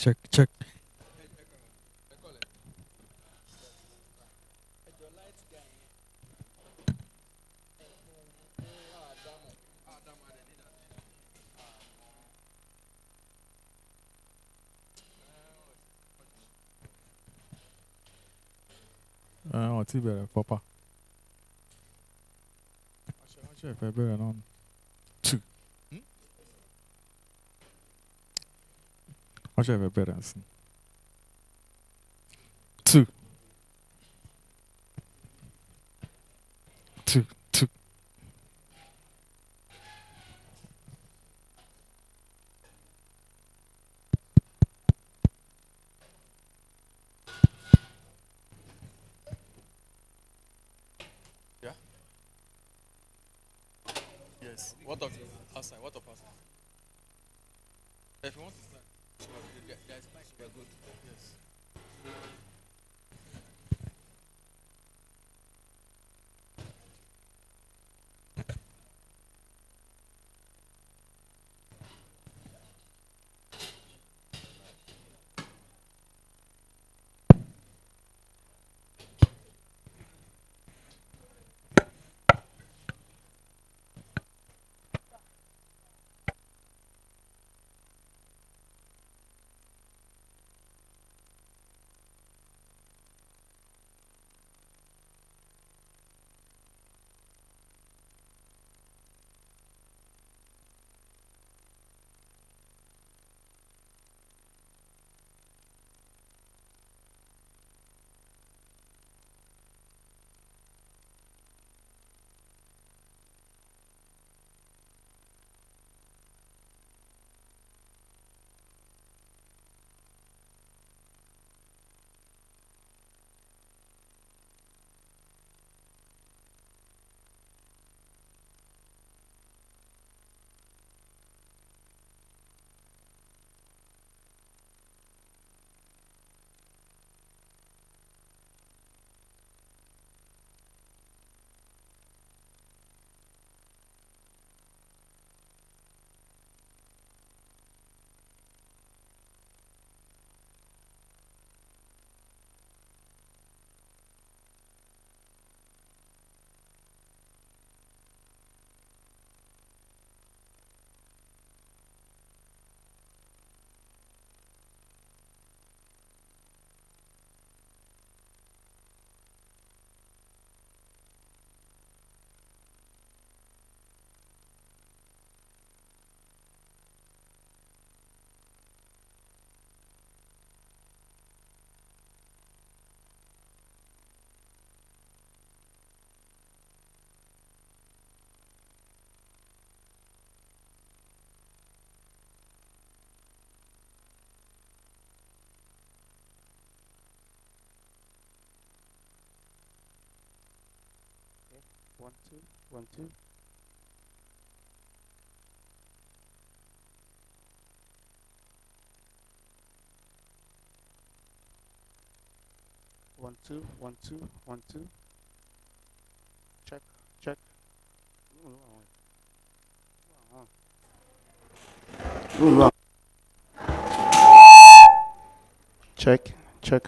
check, check. What's it better, Papa? What's your favorite on? Two. What's your favorite dancing? Two, two, two. Yeah. Yes. What of outside? What of outside? If you want to start, there's mic. We're good. Yes. Okay. One, two, one, two. One, two, one, two, one, two. Check, check. Check, check.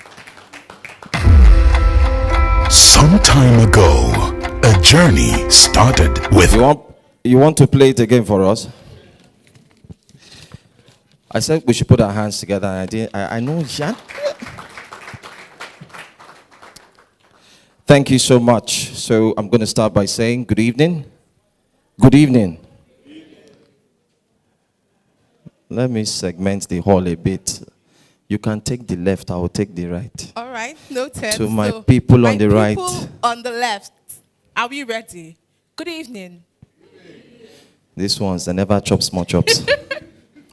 Some time ago, a journey started with You want to play it again for us? I said we should put our hands together. And I did. I know. Yeah. Thank you so much. So I'm going to start by saying good evening. Good evening. Let me segment the hall a bit. You can take the left, I will take the right. All right, noted. To my So, people on the right. My people on the left, are we ready? Good evening. These ones, they never chop small chops.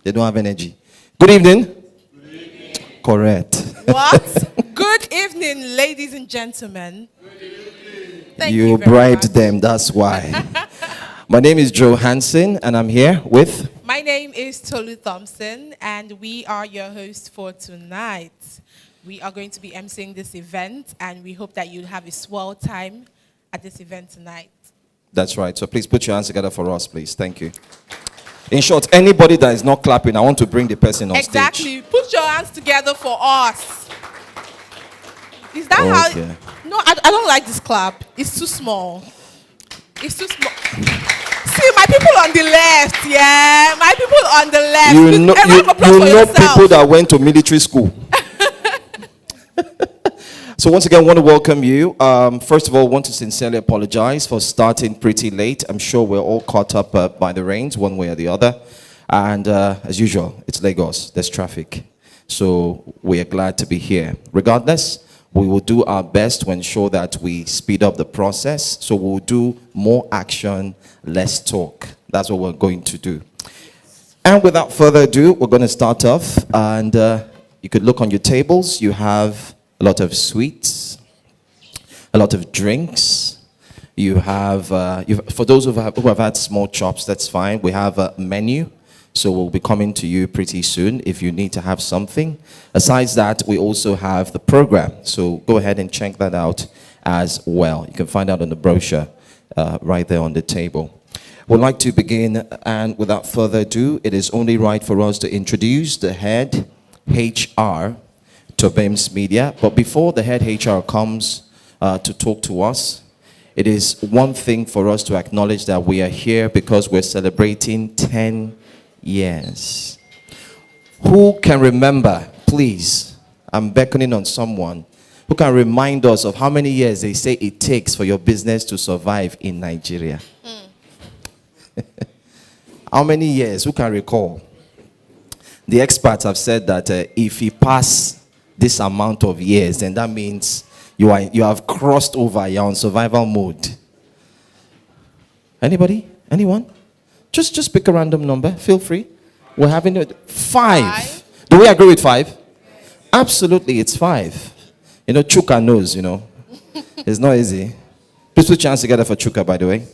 They don't have energy. Good evening. Good evening. Correct. What? Good evening, ladies and gentlemen. Good evening. Thank you very bribed much. them, that's why. My name is Joe Hansen, and I'm here with... My name is Tolu Thompson, and we are your hosts for tonight. We are going to be emceeing this event, and we hope that you'll have a swell time at this event tonight. That's right. So please put your hands together for us, please. Thank you. In short, anybody that is not clapping, I want to bring the person on stage. Exactly. Put your hands together for us. Is that Okay. how? No, I don't like this clap. It's too small. It's too small. See, my people on the left, yeah. My people on the left. You know, A round of applause for yourself. people that went to military school. So once again, I want to welcome you. First of all, I want to sincerely apologize for starting pretty late. I'm sure we're all caught up by the rains, one way or the other. And as usual, it's Lagos. There's traffic. So we are glad to be here. Regardless, we will do our best to ensure that we speed up the process. So we'll do more action, less talk. That's what we're going to do. And without further ado, we're going to start off. And you could look on your tables. You have a lot of sweets, a lot of drinks. You have, for those who have had small chops, that's fine. We have a menu, so we'll be coming to you pretty soon if you need to have something. Besides that, we also have the program, so go ahead and check that out as well. You can find out on the brochure right there on the table. We'd like to begin, and without further ado, it is only right for us to introduce the head HR Tobems Media. But before the head HR comes to talk to us, it is one thing for us to acknowledge that we are here because we're celebrating 10 years. Who can remember, please, I'm beckoning on someone, who can remind us of how many years they say it takes for your business to survive in Nigeria? How many years? Who can recall? The experts have said that if you pass this amount of years, then that means you have crossed over, you're on survival mode. Anybody? Anyone? Just pick a random number. Feel free. We're having it. 5. Do we agree with 5? Absolutely, it's 5. You know, Chuka knows, you know. It's not easy. Please put your hands together for Chuka, by the way.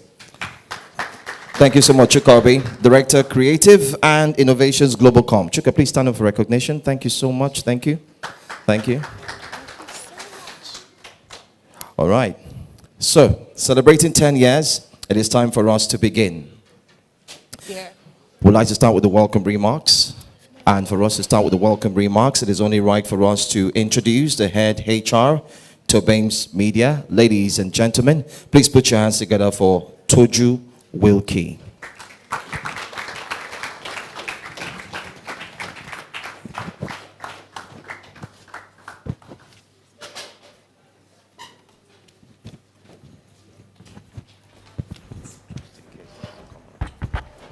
Thank you so much, Chuka Obi, Director, Creative and Innovations, Global Com. Chuka, please stand up for recognition. Thank you so much. Thank you. Thank you. All right. So, celebrating 10 years, it is time for us to begin. Yeah. We'd like to start with the welcome remarks. And for us to start with the welcome remarks, it is only right for us to introduce the head HR, Tobems Media. Ladies and gentlemen, please put your hands together for Toju Wilkie.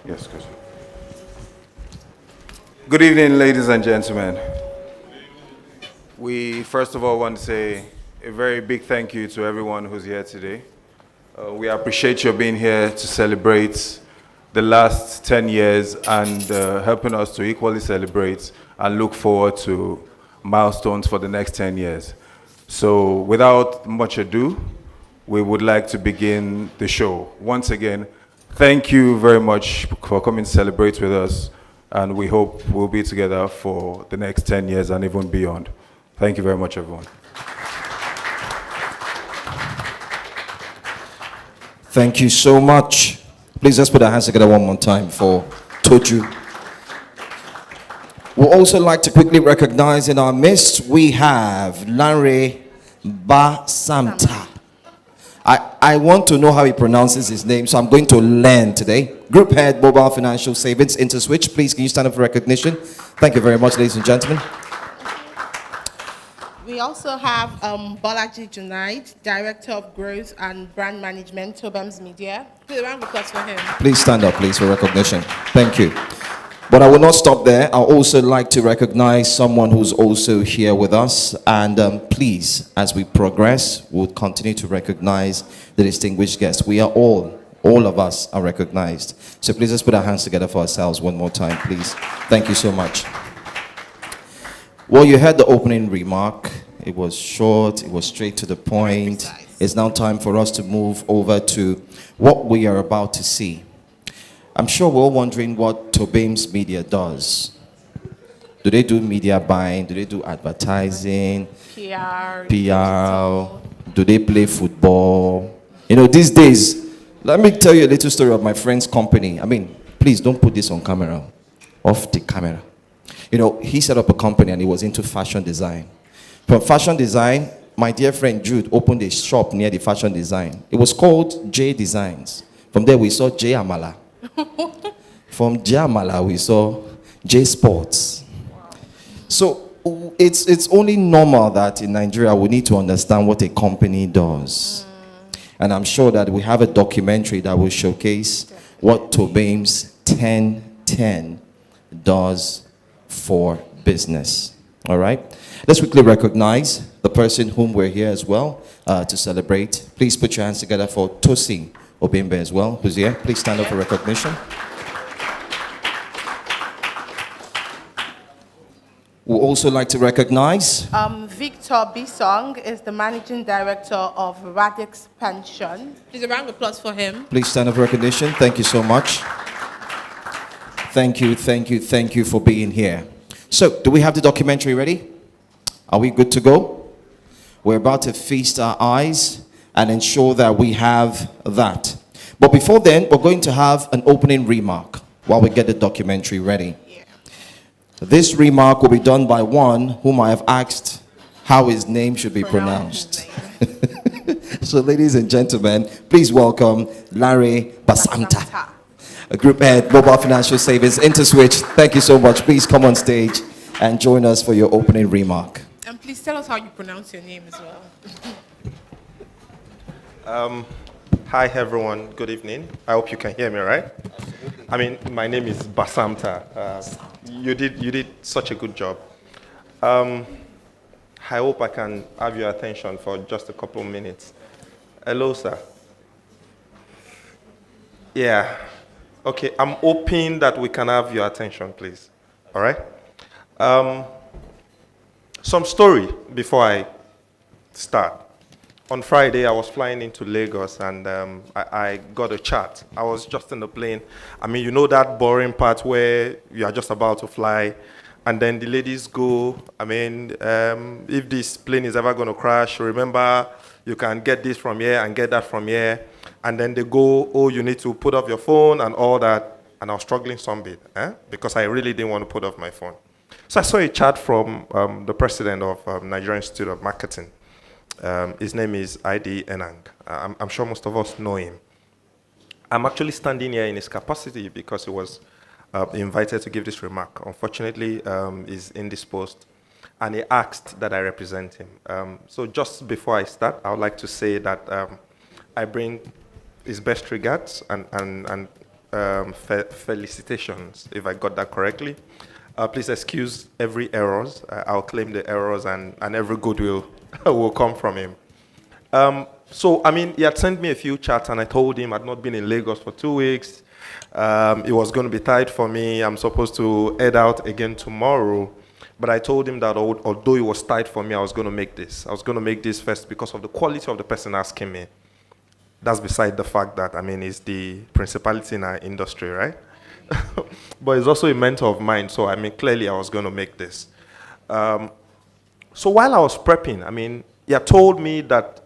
Yes, good evening, ladies and gentlemen. We first of all want to say a very big thank you to everyone who's here today. We appreciate your being here to celebrate the last 10 years and helping us to equally celebrate and look forward to milestones for the next 10 years. So without much ado, we would like to begin the show. Once again, thank you very much for coming to celebrate with us, and we hope we'll be together for the next 10 years and even beyond. Thank you very much, everyone. Thank you so much. Please let's put our hands together one more time for Toju. We'd also like to quickly recognize in our midst, we have Lanre Basamta. I want to know how he pronounces his name, so I'm going to learn today. Group Head, Mobile Financial Savings, InterSwitch. Please, can you stand up for recognition? Thank you very much, ladies and gentlemen. We also have Bolaji Junaid, Director of Growth and Brand Management, Tobems Media. Please, a round of applause for him. Please stand up, please, for recognition. Thank you. But I will not stop there. I also like to recognize someone who's also here with us. And please, as we progress, we'll continue to recognize the distinguished guests. We are all of us are recognized. So please, let's put our hands together for ourselves one more time, please. Thank you so much. Well, you heard the opening remark. It was short, it was straight to the point. It's now time for us to move over to what we are about to see. I'm sure we're all wondering what Tobems Media does. Do they do media buying? Do they do advertising? PR. Do they play football? You know, these days, let me tell you a little story of my friend's company. I mean, please don't put this on camera, off the camera. You know, he set up a company and he was into fashion design. From fashion design, my dear friend Jude opened a shop near the fashion design. It was called J Designs. From there, we saw J Amala. From J Amala, we saw J Sports. So it's only normal that in Nigeria, we need to understand what a company does. And I'm sure that we have a documentary that will showcase what Tobems 1010 does for business. All right? Let's quickly recognize the person whom we're here as well to celebrate. Please put your hands together for Tosi Obimbe as well, who's here. Please stand up for recognition. We'd also like to recognize Victor Bisong is the Managing Director of Radix Pension. Please, a round of applause for him. Please stand up for recognition. Thank you so much. Thank you for being here. So, do we have the documentary ready? Are we good to go? We're about to feast our eyes and ensure that we have that. But before then, we're going to have an opening remark while we get the documentary ready. Yeah. This remark will be done by one whom I have asked how his name should be pronounced. So, ladies and gentlemen, please welcome Larry Basamta. Group Head, Mobile Financial Savings, InterSwitch. Thank you so much. Please come on stage and join us for your opening remark. And please tell us how you pronounce your name as well. Hi everyone, good evening. I hope you can hear me, right? I mean, my name is Basamta. You did such a good job. I hope I can have your attention for just a couple of minutes. Hello, sir. Yeah. Okay, I'm hoping that we can have your attention, please. All right? Some story before I start. On Friday, I was flying into Lagos and I got a chat. I was just in the plane. I mean, you know that boring part where you are just about to fly and then the ladies go, I mean, if this plane is ever going to crash, remember, you can get this from here and get that from here. And then they go, oh, you need to put off your phone and all that. And I was struggling some bit because I really didn't want to put off my phone. So I saw a chat from the president of Nigerian Institute of Marketing. His name is ID Enang. I'm sure most of us know him. I'm actually standing here in his capacity because he was invited to give this remark. Unfortunately, he's indisposed. And he asked that I represent him. So just before I start, I would like to say that I bring his best regards and felicitations, if I got that correctly. Please excuse every errors. I'll claim the errors and every goodwill will come from him. So, I mean, he had sent me a few chats and I told him I'd not been in Lagos for 2 weeks. It was going to be tight for me. I'm supposed to head out again tomorrow. But I told him that although it was tight for me, I was going to make this. I was going to make this first because of the quality of the person asking me. That's beside the fact that, I mean, it's the principality in our industry, right? But it's also a mentor of mine, so, I mean, clearly I was going to make this. So while I was prepping, I mean, he had told me that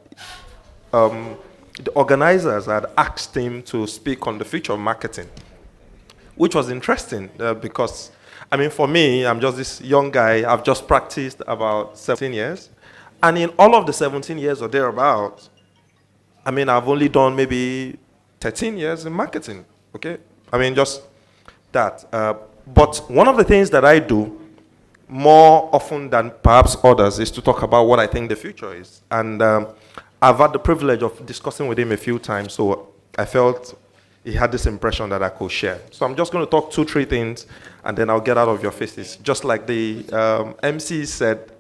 the organizers had asked him to speak on the future of marketing, which was interesting because, I mean, for me, I'm just this young guy. I've just practiced about 17 years. And in all of the 17 years or thereabouts, I mean, I've only done maybe 13 years in marketing, okay? I mean, just that. But one of the things that I do more often than perhaps others, is to talk about what I think the future is. And I've had the privilege of discussing with him a few times, so I felt he had this impression that I could share. So I'm just going to talk 2-3 things, and then I'll get out of your faces. Just like the MC said,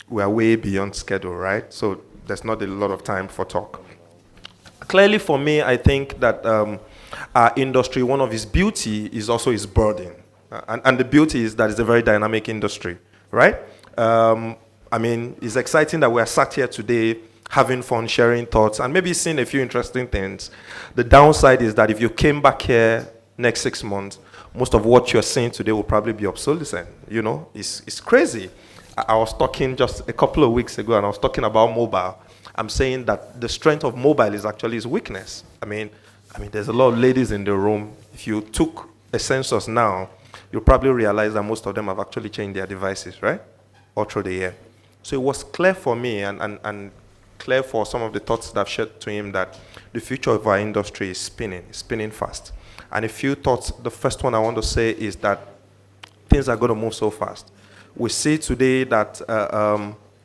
we are way beyond schedule, right? So there's not a lot of time for talk. Clearly, for me, I think that our industry, one of its beauty is also its burden. And the beauty is that it's a very dynamic industry, right? I mean, it's exciting that we're sat here today having fun, sharing thoughts, and maybe seeing a few interesting things. The downside is that if you came back here next 6 months, most of what you're seeing today will probably be obsolescent. You know, it's crazy. I was talking just a couple of weeks ago, and I was talking about mobile. I'm saying that the strength of mobile is actually its weakness. I mean, there's a lot of ladies in the room. If you took a census now, you'll probably realize that most of them have actually changed their devices, right? All through the year. So it was clear for me and clear for some of the thoughts that I've shared to him that the future of our industry is spinning fast. And a few thoughts. The first one I want to say is that things are going to move so fast. We see today that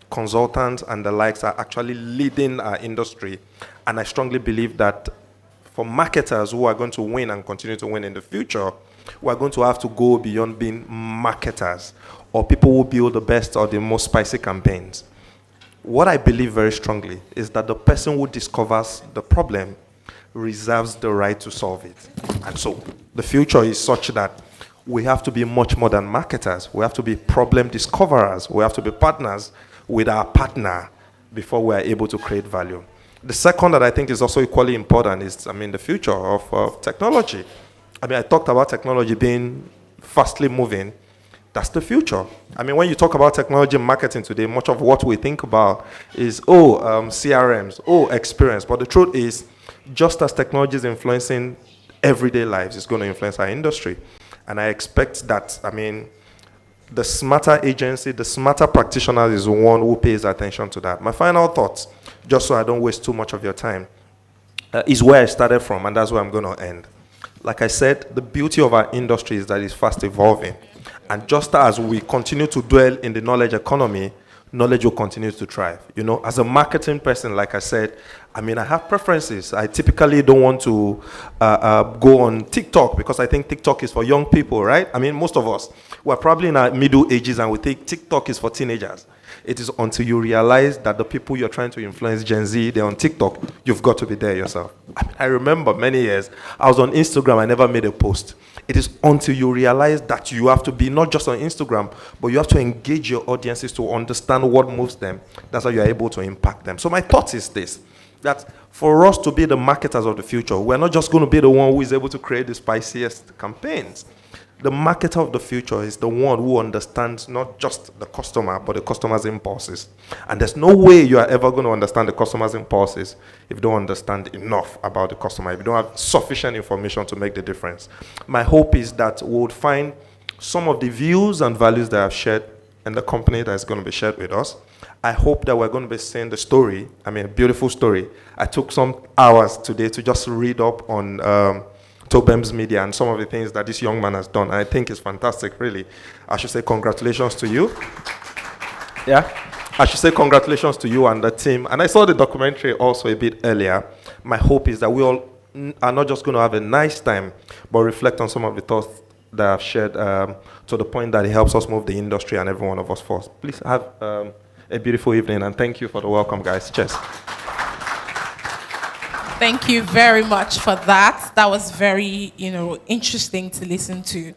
consultants and the likes are actually leading our industry. And I strongly believe that for marketers who are going to win and continue to win in the future, we are going to have to go beyond being marketers or people who build the best or the most spicy campaigns. What I believe very strongly is that the person who discovers the problem reserves the right to solve it. And so the future is such that we have to be much more than marketers. We have to be problem discoverers. We have to be partners with our partner before we are able to create value. The second that I think is also equally important is, the future of technology. I talked about technology being fastly moving. That's the future. When you talk about technology marketing today, much of what we think about is, CRMs, experience. But the truth is, just as technology is influencing everyday lives, it's going to influence our industry. And I expect that, the smarter agency, the smarter practitioner is the one who pays attention to that. My final thoughts, just so I don't waste too much of your time, is where I started from, and that's where I'm going to end. Like I said, the beauty of our industry is that it's fast evolving. And just as we continue to dwell in the knowledge economy, knowledge will continue to thrive. As a marketing person, like I said, I have preferences. I typically don't want to go on TikTok because I think TikTok is for young people, right? Most of us, we're probably in our middle ages and we think TikTok is for teenagers. It is until you realize that the people you're trying to influence, Gen Z, they're on TikTok, you've got to be there yourself. I remember many years, I was on Instagram, I never made a post. It is until you realize that you have to be not just on Instagram, but you have to engage your audiences to understand what moves them. That's how you're able to impact them. So my thought is this, that for us to be the marketers of the future, we're not just going to be the one who is able to create the spiciest campaigns. The marketer of the future is the one who understands not just the customer, but the customer's impulses. And there's no way you are ever going to understand the customer's impulses if you don't understand enough about the customer, if you don't have sufficient information to make the difference. My hope is that we would find some of the views and values that I've shared in the company that is going to be shared with us. I hope that we're going to be seeing the story, a beautiful story. I took some hours today to just read up on Tobems Media and some of the things that this young man has done. I think it's fantastic, really. I should say congratulations to you. Yeah? I should say congratulations to you and the team. And I saw the documentary also a bit earlier. My hope is that we all are not just going to have a nice time, but reflect on some of the thoughts that I've shared to the point that it helps us move the industry and every one of us forward. Please have a beautiful evening, and thank you for the welcome, guys. Cheers. Thank you very much for that. That was very, interesting to listen to.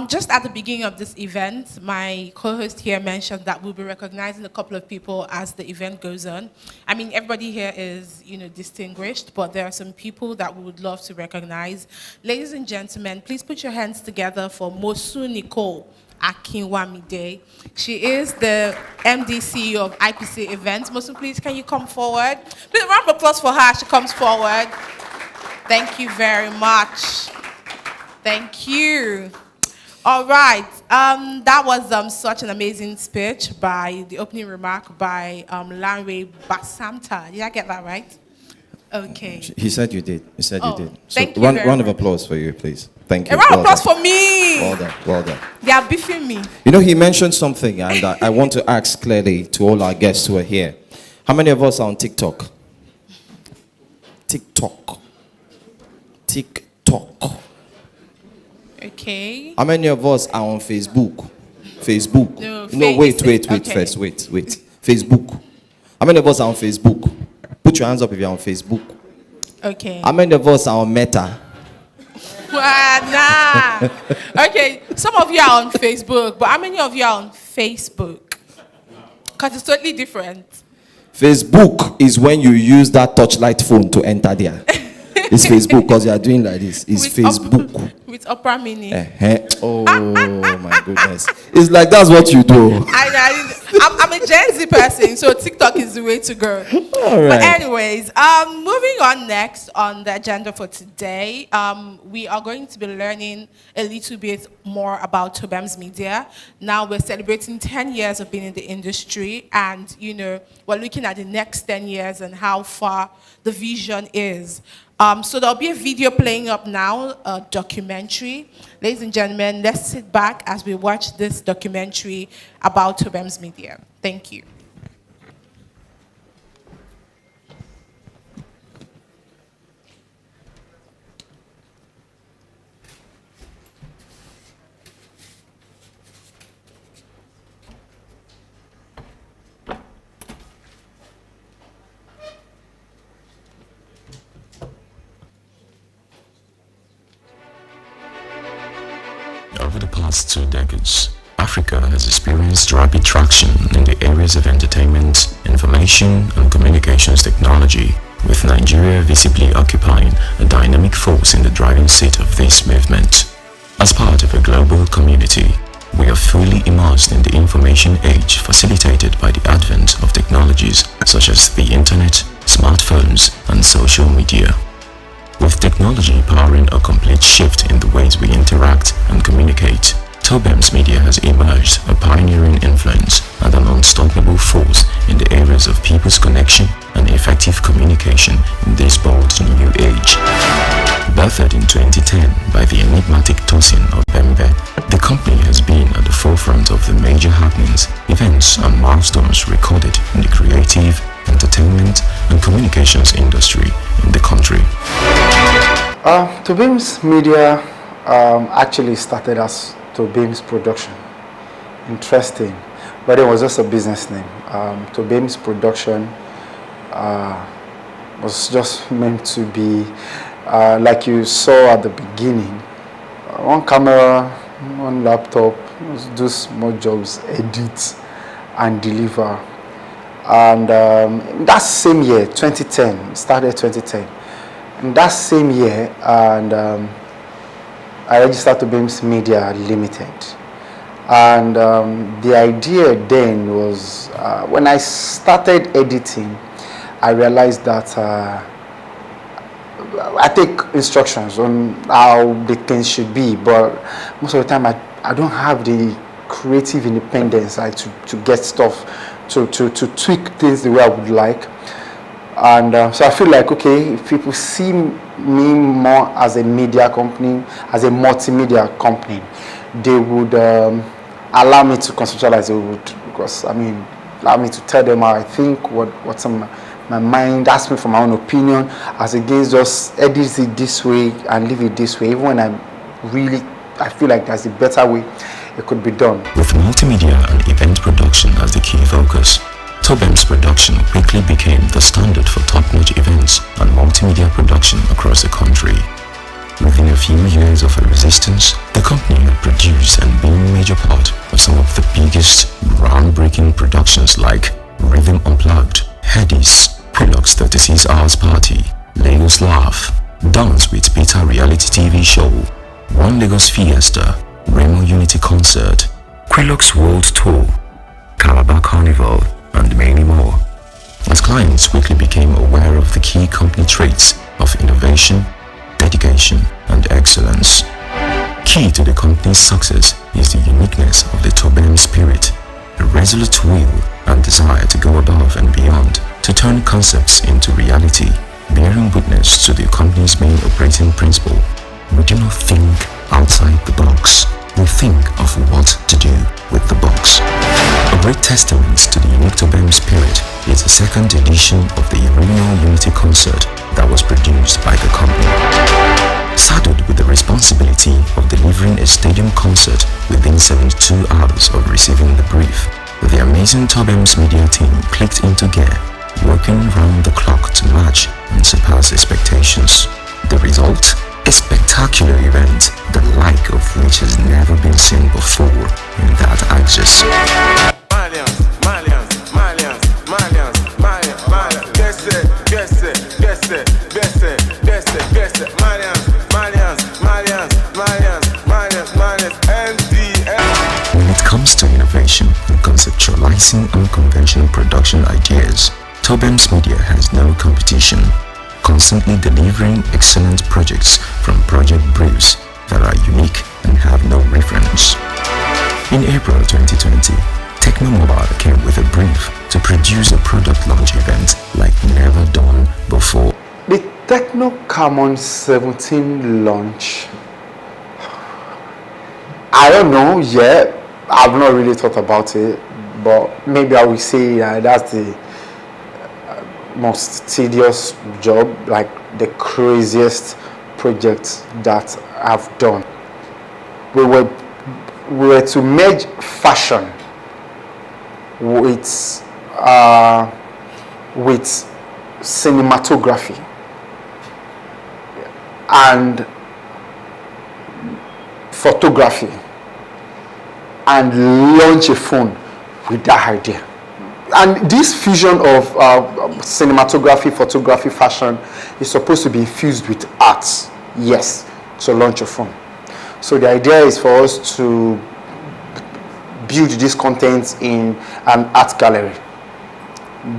Just at the beginning of this event, my co-host here mentioned that we'll be recognizing a couple of people as the event goes on. Everybody here is, distinguished, but there are some people that we would love to recognize. Ladies and gentlemen, please put your hands together for Mosu Nicole Akinwamide. She is the MD CEO of IPC Events. Mosu, please, can you come forward? Please, a round of applause for her. She comes forward. Thank you very much. Thank you. All right. That was such an amazing speech by the opening remark by Lanre Basamta. Did I get that right? Okay. He said you did. He said Oh, you did. So thank you round very of much. applause for you, please. Thank you. A round of Well applause done. for me. Well done. Well done. They are beefing me. You know, he mentioned something, and I want to ask clearly to all our guests who are here. How many of us are on TikTok? TikTok. Okay. How many of us are on Facebook? Facebook. No, Wait. okay. First, wait. Facebook. How many of us are on Facebook? Put your hands up if you're on Facebook. Okay. How many of us are on Meta? Nah. Okay, some of you are on Facebook, but how many of you are on Facebook? Because it's totally different. Facebook is when you use that touchlight phone to enter there. It's Facebook because you are doing like this. It's Facebook. With Opera Mini. Oh my goodness. It's like that's what you do. I'm a Gen Z person, so TikTok is the way to go. All right. But anyways, moving on next on the agenda for today, we are going to be learning a little bit more about Tobems Media. Now we're celebrating 10 years of being in the industry, and we're looking at the next 10 years and how far the vision is. So there'll be a video playing up now, a documentary. Ladies and gentlemen, let's sit back as we watch this documentary about Tobems Media. Thank you. Over the past 2 decades, Africa has experienced rapid traction in the areas of entertainment, information, and communications technology, with Nigeria visibly occupying a dynamic force in the driving seat of this movement. As part of a global community, we are fully immersed in the information age facilitated by the advent of technologies such as the internet, smartphones, and social media. With technology powering a complete shift in the ways we interact and communicate, Tobems Media has emerged a pioneering influence and an unstoppable force in the areas of people's connection and effective communication in this bold new age. Birthed in 2010 by the enigmatic Tosin of Bembe, the company has been at the forefront of the major happenings, events, and milestones recorded in the creative, entertainment, and communications industry in the country. Tobems Media actually started as Tobems Production. Interesting, but it was just a business name. Tobems Production was just meant to be, like you saw at the beginning, one camera, one laptop, do small jobs, edit and deliver. And that same year, 2010, started 2010. In that same year, and I registered Tobems Media Limited. And the idea then was, when I started editing, I realized that I take instructions on how the things should be, but most of the time I don't have the creative independence to get stuff, to tweak things the way I would like. And so I feel like, okay, if people see me more as a media company, as a multimedia company, they would allow me to conceptualize it, because allow me to tell them how I think, what's on my mind, ask me for my own opinion, as against just edit it this way and leave it this way, even when I feel like there's a better way it could be done. With multimedia and event production as the key focus, Tobems production quickly became the standard for top-notch events and multimedia production across the country. Within a few years of a resistance, the company had produced and been a major part of some of the biggest, groundbreaking productions like Rhythm Unplugged, Hedis, Quillock's 36 Hours Party, Lagos Laugh, Dance with Peter reality TV show, One Lagos Fiesta, Remo Unity Concert, Quillock's World Tour, Calabar Carnival, and many more. As clients quickly became aware of the key company traits of innovation, dedication, and excellence. Key to the company's success is the uniqueness of the Tobems spirit, a resolute will and desire to go above and beyond to turn concepts into reality, bearing witness to the company's main operating principle. We do not think outside the box. We think of what to do with the box. A great testament to the unique Tobems spirit is the second edition of the Renal Unity Concert that was produced by the company. Saddled with the responsibility of delivering a stadium concert within 72 hours of receiving the brief, the amazing Tobems media team clicked into gear, working round the clock to match and surpass expectations. The result? A spectacular event, the like of which has never been seen before in that axis. When it comes to innovation and conceptualizing unconventional production ideas, Tobems Media has no competition, constantly delivering excellent projects from project briefs that are unique and have no reference. In April 2020, Technomobile came with a brief to produce a product launch event like never done before. The Techno Camon 17 launch, I don't know yet. I've not really thought about it, but maybe I will say that's the most tedious job, like the craziest project that I've done. We were to merge fashion with cinematography and photography and launch a phone with that idea. And this fusion of cinematography, photography, fashion is supposed to be infused with arts, yes, to launch a phone. So the idea is for us to build this content in an art gallery.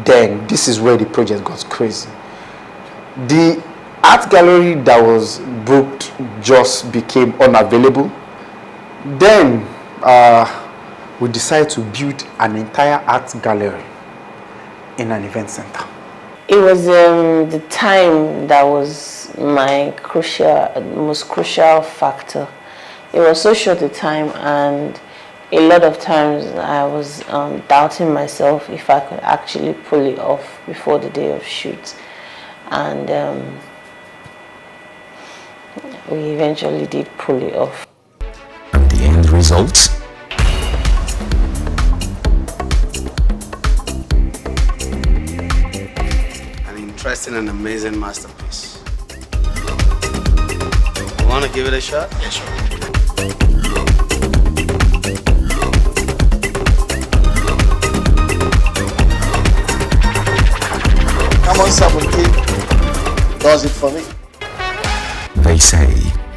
Then this is where the project got crazy. The art gallery that was booked just became unavailable. Then we decided to build an entire art gallery in an event center. It was the time that was my most crucial factor. It was so short a time, and a lot of times I was doubting myself if I could actually pull it off before the day of shoot. And we eventually did pull it off. And the end result? Interesting and amazing masterpiece. You want to give it a shot? Yeah, sure. Come on, 17 does it for me. They say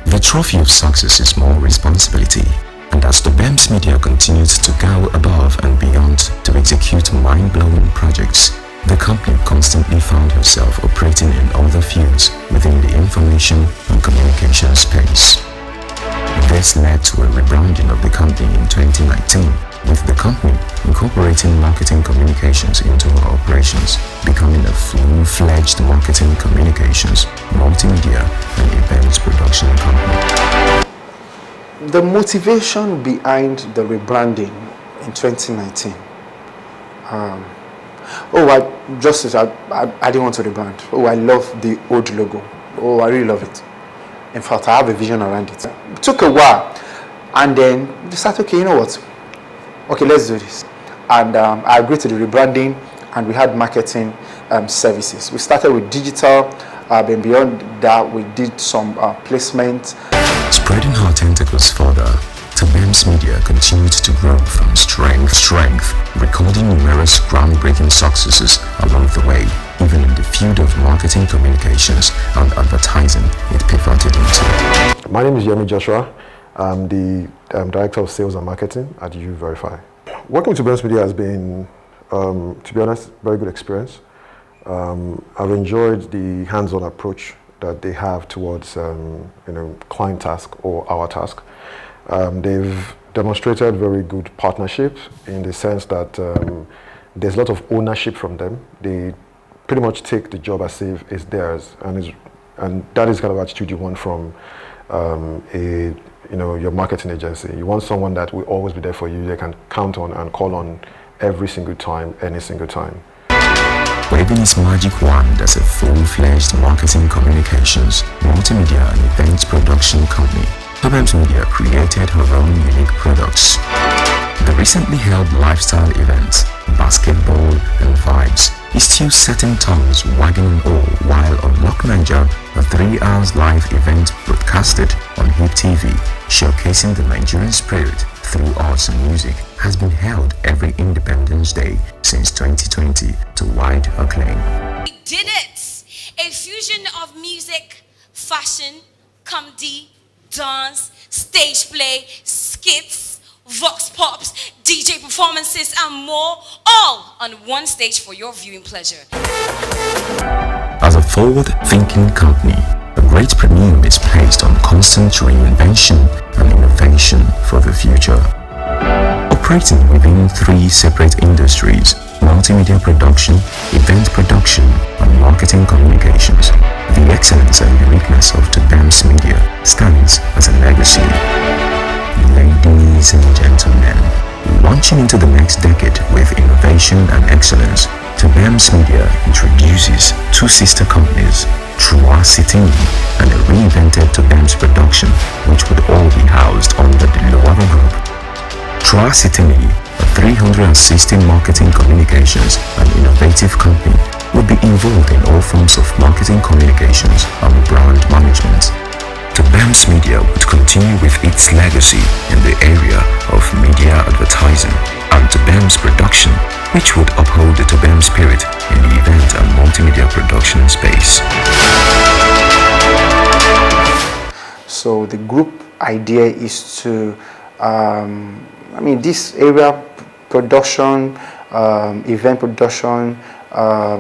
the trophy of success is more responsibility, and as Tobems Media continues to go above and beyond to execute mind-blowing projects, the company constantly found herself operating in other fields within the information and communication space. This led to a rebranding of the company in 2019, with the company incorporating marketing communications into her operations, becoming a full-fledged marketing communications, multimedia and events production company. The motivation behind the rebranding in 2019, I didn't want to rebrand. Oh, I love the old logo. Oh, I really love it. In fact, I have a vision around it. It took a while, and then we decided, okay, you know what? Okay, let's do this. And I agreed to the rebranding, and we had marketing services. We started with digital, and beyond that, we did some placement. Spreading her tentacles further, Tobems Media continued to grow from strength to strength, recording numerous groundbreaking successes along the way, even in the field of marketing communications and advertising it pivoted into. My name is Yemi Joshua. I'm the Director of Sales and Marketing at U-Verify. Working with Tobems Media has been, to be honest, very good experience. I've enjoyed the hands-on approach that they have towards client task or our task. They've demonstrated very good partnership in the sense that there's a lot of ownership from them. They pretty much take the job as if it's theirs, and that is kind of attitude you want from your marketing agency. You want someone that will always be there for you, they can count on and call on every single time, any single time. Waving his magic wand as a full-fledged marketing communications, multimedia and events production company, Tobems Media created her own unique products. The recently held lifestyle event, Basketball and Vibes, is still setting tongues wagging in awe, while Unlock Naija, a 3 hours live event broadcasted on HIP TV, showcasing the Nigerian spirit through arts and music, has been held every Independence Day since 2020 to wide acclaim. We did it! A fusion of music, fashion, comedy, dance, stage play, skits, vox pops, DJ performances, and more, all on one stage for your viewing pleasure. As a forward-thinking company, a great premium is placed on constant reinvention and innovation for the future. Operating within 3 separate industries: multimedia production, event production, and marketing communications, the excellence and uniqueness of Tobems Media stands as a legacy. Ladies and gentlemen, launching into the next decade with innovation and excellence, Tobems Media introduces 2 sister companies, Trua City and a reinvented Tobems production, which would all be housed under the Loava Group. Trua City, a 360 marketing communications and innovative company, will be involved in all forms of marketing communications and brand management. Tobems Media would continue with its legacy in the area of media advertising, and Tobems Production, which would uphold the Tobems spirit in the event and multimedia production space. So the group idea is to, this area, production, event production,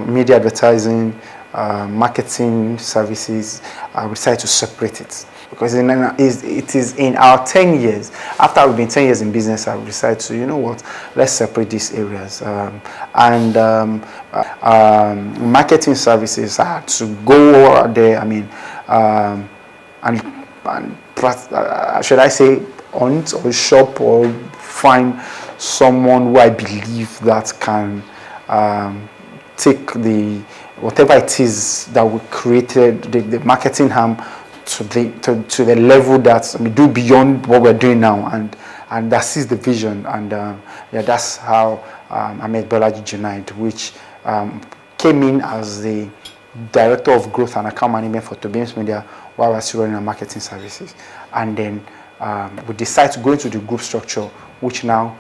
media advertising, marketing services, we decided to separate it because it is in our 10 years. After we've been 10 years in business, I decided to, let's separate these areas. Marketing services, I had to go out there. Should I say, hunt or shop or find someone who I believe that can take the whatever it is that we created, the marketing arm to the level that we do beyond what we're doing now, and that is the vision, and that's how I met Bolaji Junaid, which came in as the director of growth and account management for Tobems Media while we're still running our marketing services, and then we decided to go into the group structure, which now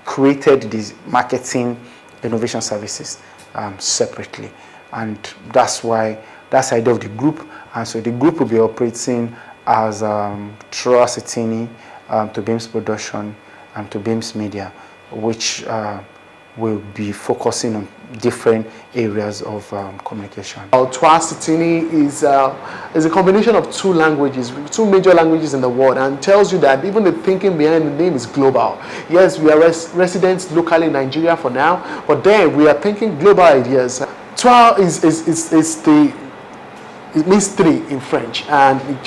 created these marketing innovation services separately, and that's why that's the idea of the group. And so the group will be operating as Trua City, Tobems Production, and Tobems Media, which will be focusing on different areas of communication. Trua City is a combination of 2 languages, 2 major languages in the world, and tells you that even the thinking behind the name is global. Yes, we are residents locally in Nigeria for now, but then we are thinking global ideas. Trua it means 3 in French, and it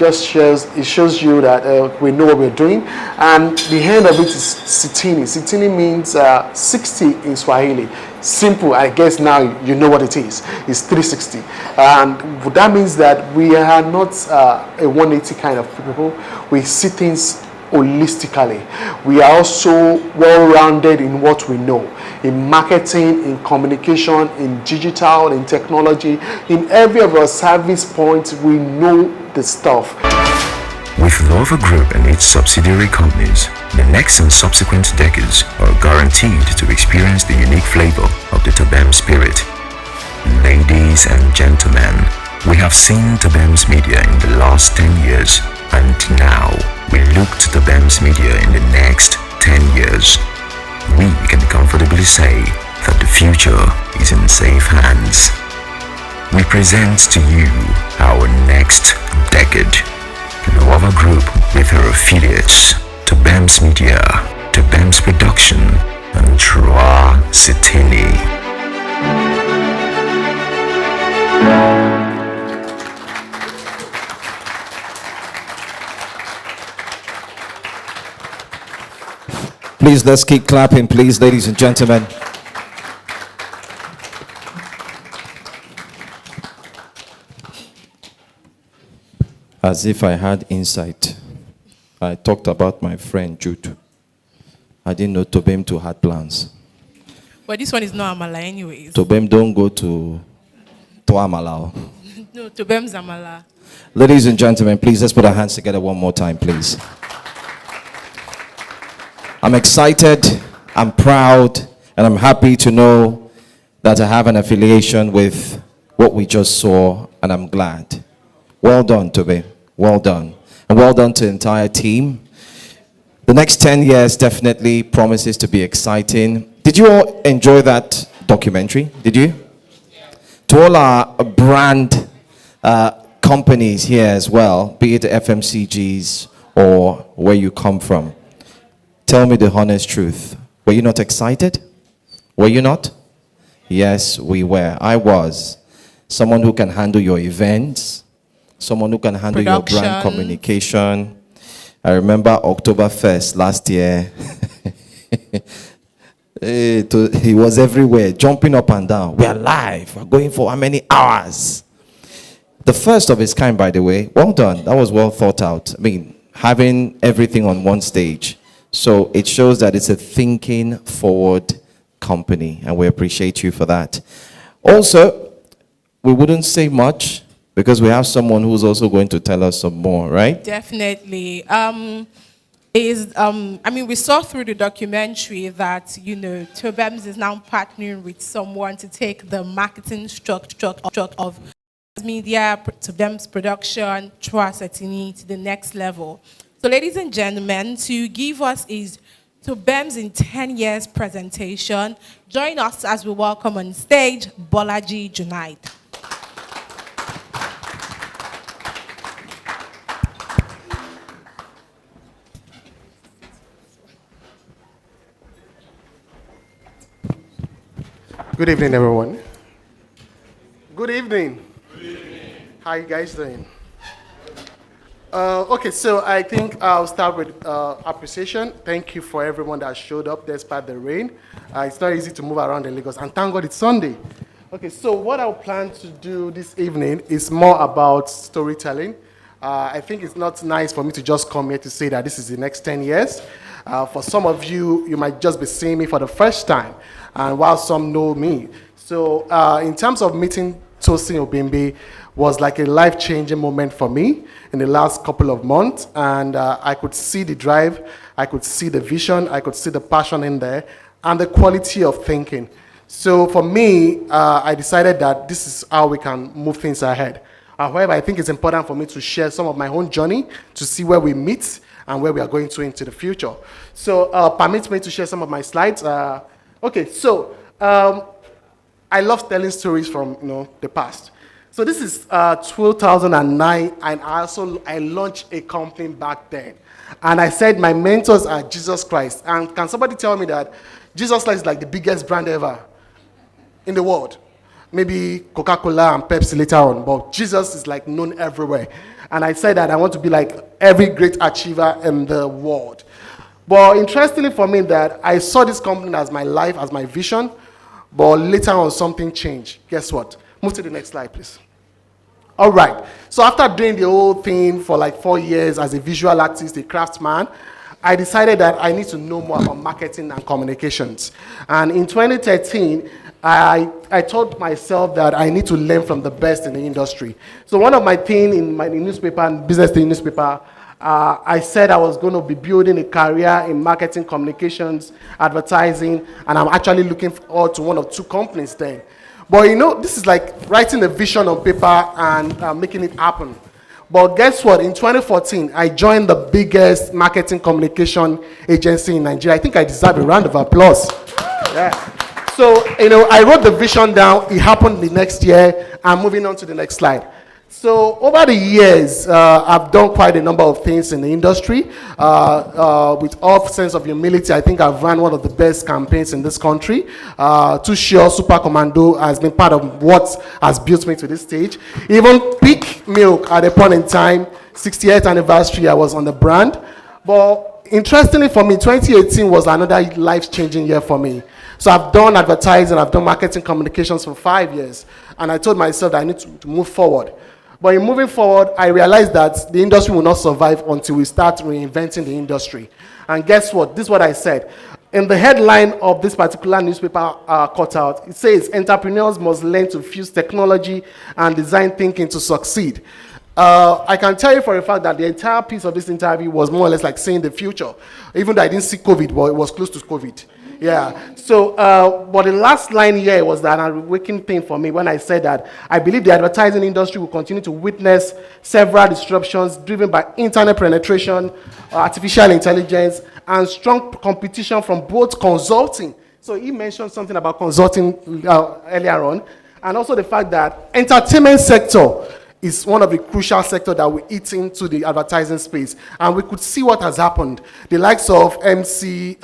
shows you that we know what we're doing. And the end of it is Sitini. Sitini means 60 in Swahili. Simple, I guess now you know what it is. It's 360, and that means that we are not a 180 kind of people. We see things holistically. We are also well-rounded in what we know, in marketing, in communication, in digital, in technology. In every of our service points, we know the stuff. With Loava Group and its subsidiary companies, the next and subsequent decades are guaranteed to experience the unique flavor of the Tobems spirit. Ladies and gentlemen, we have seen Tobems Media in the last 10 years, and now we look to Tobems Media in the next 10 years. We can comfortably say that the future is in safe hands. We present to you our next decade. Loava Group with her affiliates, Tobems Media, Tobems Production, and Trua City. Please, let's keep clapping, please, ladies and gentlemen. As if I had insight. I talked about my friend Jude. I didn't know Tobems too had plans. Well, this one is not Amala anyways. Tobems don't go to Amala. No, Tobems Amala. Ladies and gentlemen, please, let's put our hands together one more time, please. I'm excited, I'm proud, and I'm happy to know that I have an affiliation with what we just saw, and I'm glad. Well done, Tobe. Well done. And well done to the entire team. The next 10 years definitely promises to be exciting. Did you all enjoy that documentary? Did you? To all our brand companies here as well, be it FMCGs or where you come from, tell me the honest truth. Were you not excited? Were you not? Yes, we were. I was. Someone who can handle your events, someone who can handle your brand communication. I remember October 1st last year. He was everywhere, jumping up and down. We are live. We're going for how many hours? The first of its kind, by the way. Well done. That was well thought out. I mean, having everything on one stage. So it shows that it's a thinking forward company, and we appreciate you for that. Also, we wouldn't say much because we have someone who's also going to tell us some more, right? Definitely. We saw through the documentary that, Tobems is now partnering with someone to take the marketing structure of media, Tobems production, trust to the next level. So, ladies and gentlemen, to give us is Tobems in 10 years presentation, join us as we welcome on stage Bolaji Junaid. Good evening, everyone. Good evening. Good evening. How you guys doing? Okay, so I think I'll start with appreciation. Thank you for everyone that showed up despite the rain. It's not easy to move around in Lagos, and thank God it's Sunday. Okay, so what I plan to do this evening is more about storytelling. I think it's not nice for me to just come here to say that this is the next 10 years. For some of you, you might just be seeing me for the first time, and while some know me. So in terms of meeting Tosin Obimbe was like a life-changing moment for me in the last couple of months, and I could see the drive, I could see the vision, I could see the passion in there, and the quality of thinking. So for me, I decided that this is how we can move things ahead. However, I think it's important for me to share some of my own journey to see where we meet and where we are going to into the future. So permit me to share some of my slides. Okay, so I love telling stories from the past. So this is 2009, and I launched a company back then. And I said my mentors are Jesus Christ. And can somebody tell me that Jesus Christ is like the biggest brand ever in the world? Maybe Coca-Cola and Pepsi later on, but Jesus is like known everywhere. And I said that I want to be like every great achiever in the world. But interestingly for me that I saw this company as my life, as my vision, but later on something changed. Guess what? Move to the next slide, please. All right. So after doing the whole thing for like 4 years as a visual artist, a craftsman, I decided that I need to know more about marketing and communications. And in 2013, I told myself that I need to learn from the best in the industry. So one of my things in my newspaper and business day newspaper, I said I was going to be building a career in marketing, communications, advertising, and I'm actually looking forward to one of 2 companies then. But this is like writing a vision on paper and making it happen. But guess what? In 2014, I joined the biggest marketing communication agency in Nigeria. I think I deserve a round of applause. Yeah. So, I wrote the vision down. It happened the next year. I'm moving on to the next slide. So, over the years, I've done quite a number of things in the industry. With all sense of humility, I think I've run one of the best campaigns in this country. Too Sure Super Commando has been part of what has built me to this stage. Even Peak Milk, at a point in time, 68th anniversary, I was on the brand. But interestingly for me, 2018 was another life-changing year for me. So I've done advertising, I've done marketing communications for 5 years, and I told myself that I need to move forward. But in moving forward, I realized that the industry will not survive until we start reinventing the industry. And guess what? This is what I said. In the headline of this particular newspaper cutout, it says, entrepreneurs must learn to fuse technology and design thinking to succeed. I can tell you for a fact that the entire piece of this interview was more or less like seeing the future. Even though I didn't see COVID, but it was close to COVID. Yeah. So, but the last line here was that an awakening thing for me when I said that I believe the advertising industry will continue to witness several disruptions driven by internet penetration, artificial intelligence, and strong competition from both consulting. So he mentioned something about consulting earlier on, and also the fact that entertainment sector is one of the crucial sectors that we eat into the advertising space. And we could see what has happened. The likes of MC,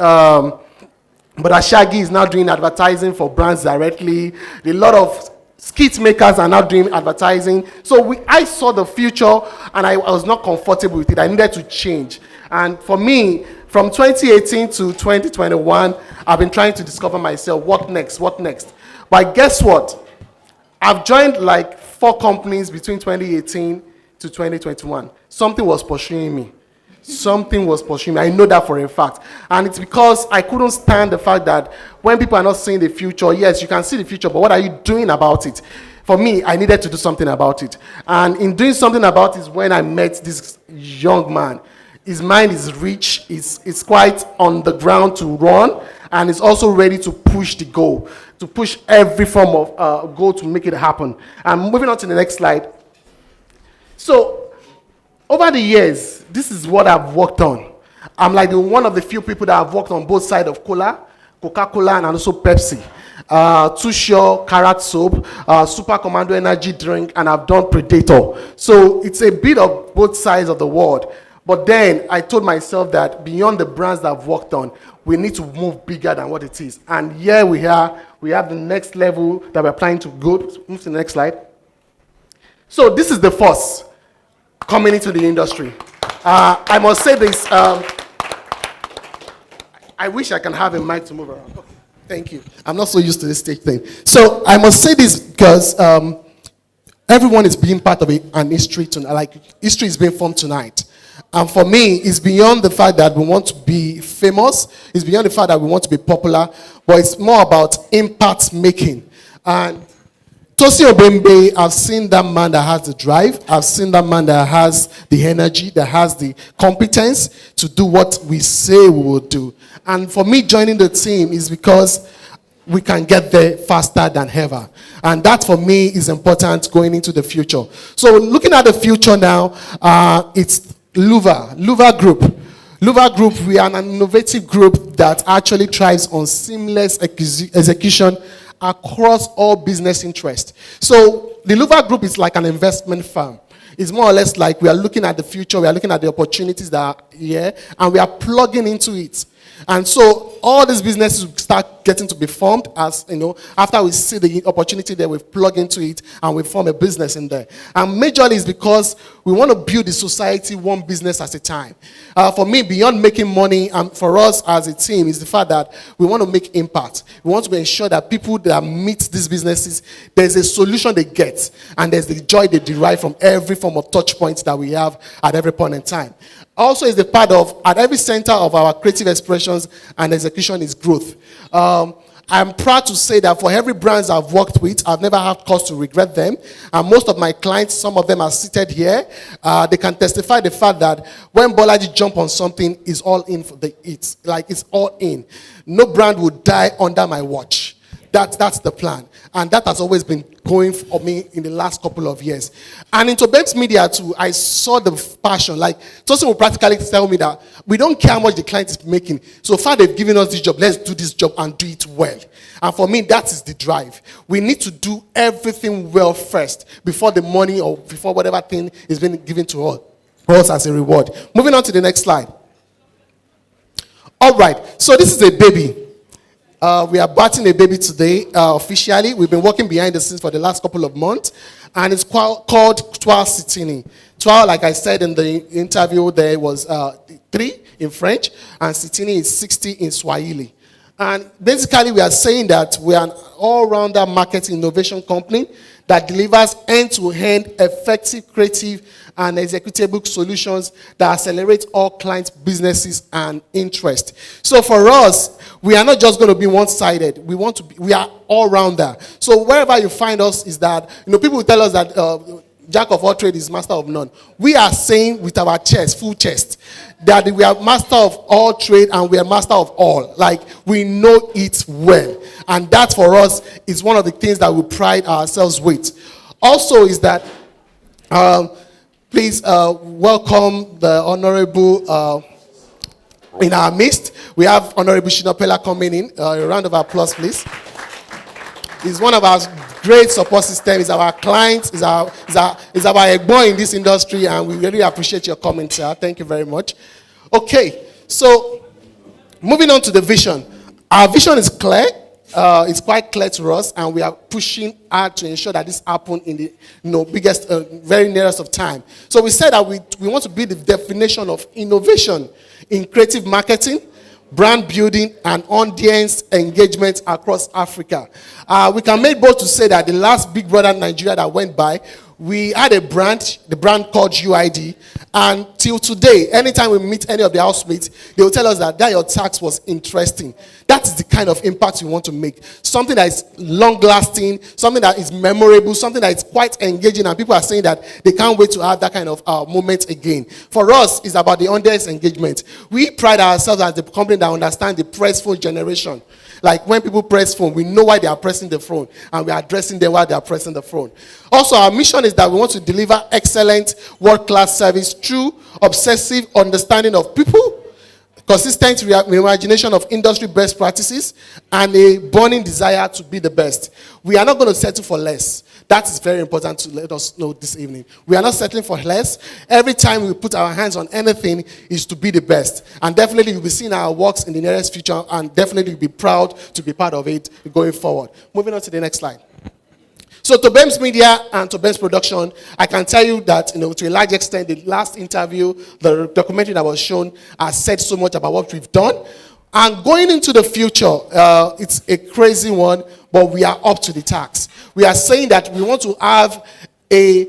but Shaggy is now doing advertising for brands directly. A lot of skit makers are now doing advertising. So I saw the future, and I was not comfortable with it. I needed to change. And for me, from 2018 to 2021, I've been trying to discover myself. What next? What next? But guess what? I've joined like 4 companies between 2018 to 2021. Something was pursuing me. Something was pursuing me. I know that for a fact. And it's because I couldn't stand the fact that when people are not seeing the future, yes, you can see the future, but what are you doing about it? For me, I needed to do something about it. And in doing something about it is when I met this young man. His mind is rich, it's quite on the ground to run, and is also ready to push the goal, to push every form of goal to make it happen. And moving on to the next slide. So, over the years, this is what I've worked on. I'm like one of the few people that have worked on both sides of Coca-Cola, and also Pepsi. Too Sure, Carrot Soap, Super Commando Energy Drink, and I've done Predator. So, it's a bit of both sides of the world. But then I told myself that beyond the brands that I've worked on, we need to move bigger than what it is. And here we are. We have the next level that we're planning to go. Move to the next slide. So this is the first coming into the industry. I must say this. I wish I can have a mic to move around. Okay, thank you. I'm not so used to this stage thing. So I must say this because everyone is being part of an history tonight. Like history is being formed tonight. And for me, it's beyond the fact that we want to be famous. It's beyond the fact that we want to be popular. But it's more about impact making. And Tosin Obembe, I've seen that man that has the drive. I've seen that man that has the energy, that has the competence to do what we say we will do. And for me, joining the team is because we can get there faster than ever. And that, for me, is important going into the future. So looking at the future now, it's Luva Group. Luva Group, we are an innovative group that actually thrives on seamless execution across all business interests. So the Luva Group is like an investment firm. It's more or less like we are looking at the future, we are looking at the opportunities that are here, and we are plugging into it. And so all these businesses will start getting to be formed as, after we see the opportunity there, we plug into it and we form a business in there. And majorly is because we want to build the society one business at a time. For me, beyond making money, and for us as a team, is the fact that we want to make impact. We want to ensure that people that meet these businesses, there's a solution they get, and there's the joy they derive from every form of touch points that we have at every point in time. Also is the part of, at every center of our creative expressions and execution is growth. I'm proud to say that for every brands I've worked with, I've never had cause to regret them. And most of my clients, some of them are seated here. They can testify the fact that when Bolaji jump on something, it's all in for it's all in. No brand would die under my watch. That's the plan. And that has always been going for me in the last couple of years. And in Tobems Media too, I saw the passion. Like, Tosin will practically tell me that we don't care how much the client is making. So far they've given us this job, let's do this job and do it well. And for me, that is the drive. We need to do everything well first before the money or before whatever thing is being given to us as a reward. Moving on to the next slide. All right, so this is a baby. We are batting a baby today officially. We've been working behind the scenes for the last couple of months, and it's called Twa Sitini. 12, like I said in the interview, there was 3 in French, and Sitini is 60 in Swahili. And basically, we are saying that we are an all-rounder marketing innovation company that delivers end-to-end effective, creative, and executable solutions that accelerate all clients' businesses and interest. So for us, we are not just going to be one-sided. We are all-rounder. So wherever you find us is that, people will tell us that Jack of all trades is master of none. We are saying with our chest, full chest, that we are master of all trade and we are master of all. Like, we know it well. And that for us is one of the things that we pride ourselves with. Also is that, please welcome the Honorable in our midst. We have Honorable Shinopela coming in. A round of applause, please. He's one of our great support system. He's our client. He's our Egbo in this industry, and we really appreciate your comment, sir. Thank you very much. Okay, so moving on to the vision. Our vision is clear. It's quite clear to us, and we are pushing hard to ensure that this happens in the biggest, very nearest of time. So we said that we want to be the definition of innovation in creative marketing, brand building, and audience engagement across Africa. We can make bold to say that the last Big Brother Nigeria that went by, we had the brand called UID, and till today, anytime we meet any of the housemates, they will tell us that your tax was interesting. That is the kind of impact we want to make. Something that is long-lasting, something that is memorable, something that is quite engaging, and people are saying that they can't wait to have that kind of moment again. For us, it's about the audience engagement. We pride ourselves as the company that understands the press phone generation. Like, when people press phone, we know why they are pressing the phone, and we are addressing them while they are pressing the phone. Also, our mission is that we want to deliver excellent world-class service through obsessive understanding of people, consistent reimagination of industry best practices, and a burning desire to be the best. We are not going to settle for less. That is very important to let us know this evening. We are not settling for less. Every time we put our hands on anything is to be the best. And definitely you'll be seeing our works in the nearest future, and definitely you'll be proud to be part of it going forward. Moving on to the next slide. So Tobems Media and Tobems Production, I can tell you that, to a large extent, the last interview, the documentary that was shown, has said so much about what we've done. And going into the future, it's a crazy one, but we are up to the task. We are saying that we want to have a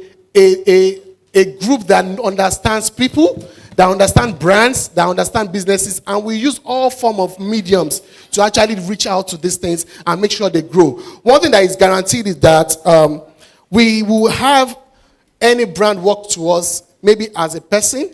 group that understands people, that understand brands, that understand businesses, and we use all form of mediums to actually reach out to these things and make sure they grow. One thing that is guaranteed is that we will have any brand work to us, maybe as a person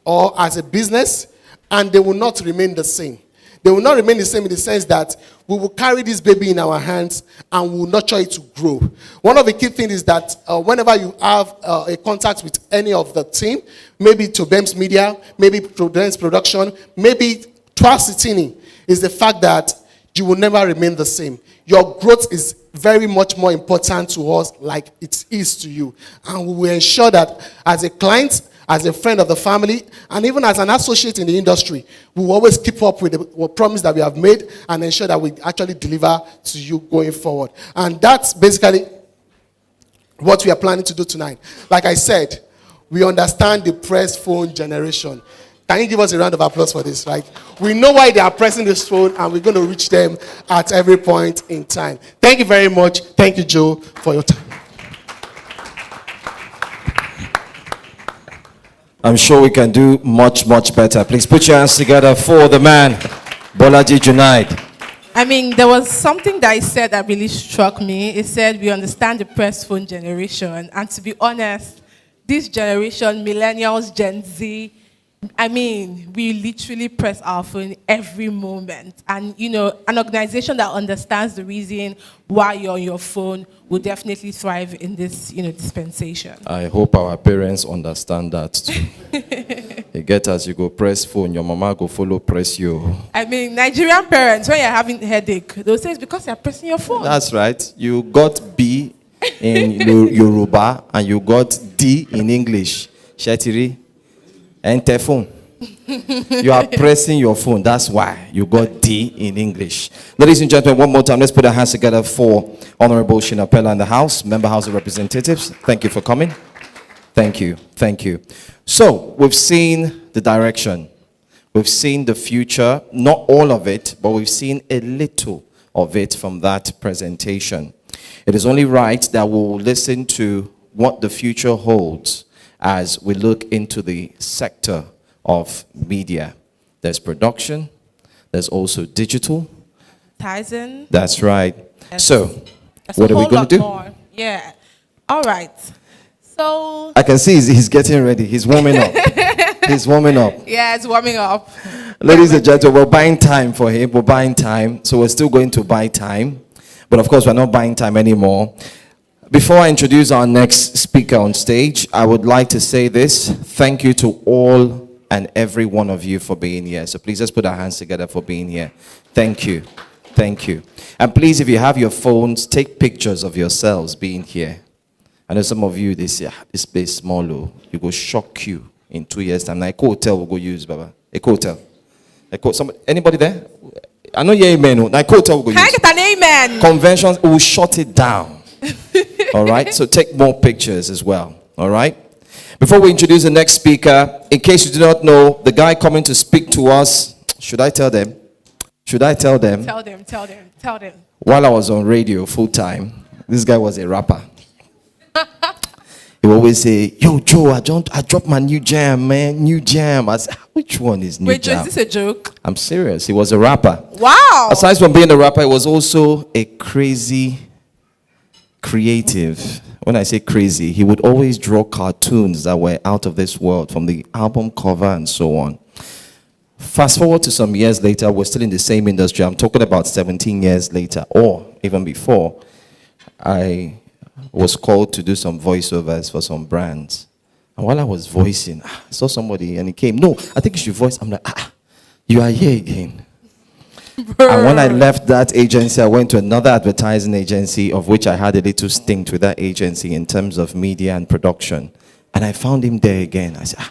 or as a business, and they will not remain the same. They will not remain the same in the sense that we will carry this baby in our hands and we will nurture it to grow. One of the key things is that whenever you have a contact with any of the team, maybe Tobems Media, maybe Tobems Production, maybe Twasitini, is the fact that you will never remain the same. Your growth is very much more important to us like it is to you. And we will ensure that as a client, as a friend of the family, and even as an associate in the industry, we will always keep up with the promise that we have made and ensure that we actually deliver to you going forward. And that's basically what we are planning to do tonight. Like I said, we understand the press phone generation. Can you give us a round of applause for this? Like, we know why they are pressing this phone, and we're going to reach them at every point in time. Thank you very much. Thank you, Joe, for your time. I'm sure we can do much, much better. Please put your hands together for the man, Bolaji Junaid. I mean, there was something that I said that really struck me. It said we understand the press phone generation. And to be honest, this generation, millennials, Gen Z, I mean, we literally press our phone every moment. And, an organization that understands the reason why you're on your phone will definitely thrive in this, dispensation. I hope our parents understand that too. You get as you go press phone, your mama go follow press you. I mean, Nigerian parents, when you're having a headache, they'll say it's because you're pressing your phone. That's right. You got B in Yoruba and you got D in English. Shetiri. Enter phone. You are pressing your phone. That's why you got D in English. Ladies and gentlemen, one more time, let's put our hands together for Honorable Shinopela in the House, Member House of Representatives. Thank you for coming. Thank you. Thank you. So, we've seen the direction. We've seen the future, not all of it, but we've seen a little of it from that presentation. It is only right that we'll listen to what the future holds as we look into the sector of media. There's production, there's also digital. Tyson. That's right. Yes. So, That's what a are we whole going lot to do? more. Yeah. All right. So. I can see he's getting ready. He's warming up. He's warming up. Yeah, it's warming up. Ladies and gentlemen, we're buying time for him. We're buying time. So we're still going to buy time. But of course, we're not buying time anymore. Before I introduce our next speaker on stage, I would like to say this. Thank you to all and every one of you for being here. So please let's put our hands together for being here. Thank you. Thank you. And please, if you have your phones, take pictures of yourselves being here. I know some of you, they say, this place is small, oh. You go shock you in 2 years' time. Now, a hotel will go use, Baba. A hotel. Anybody there? I know you're amen. Now, a hotel will go use. Can I get an amen? Conventions will shut it down. All right? So take more pictures as well. All right? Before we introduce the next speaker, in case you do not know, the guy coming to speak to us, should I tell them? Should I tell them? Tell them. While I was on radio full time, this guy was a rapper. He would always say, yo, Joe, I dropped my new jam, man. New jam. I said, which one is new jam? Wait, is this a joke? I'm serious. He was a rapper. Wow. Aside from being a rapper, he was also a crazy creative. When I say crazy, he would always draw cartoons that were out of this world, from the album cover and so on. Fast forward to some years later, we're still in the same industry. I'm talking about 17 years later, or even before. I was called to do some voiceovers for some brands. And while I was voicing, I saw somebody and he came, no, I think you should voice. I'm like, you are here again. And when I left that agency, I went to another advertising agency, of which I had a little stint with that agency in terms of media and production. And I found him there again. I said,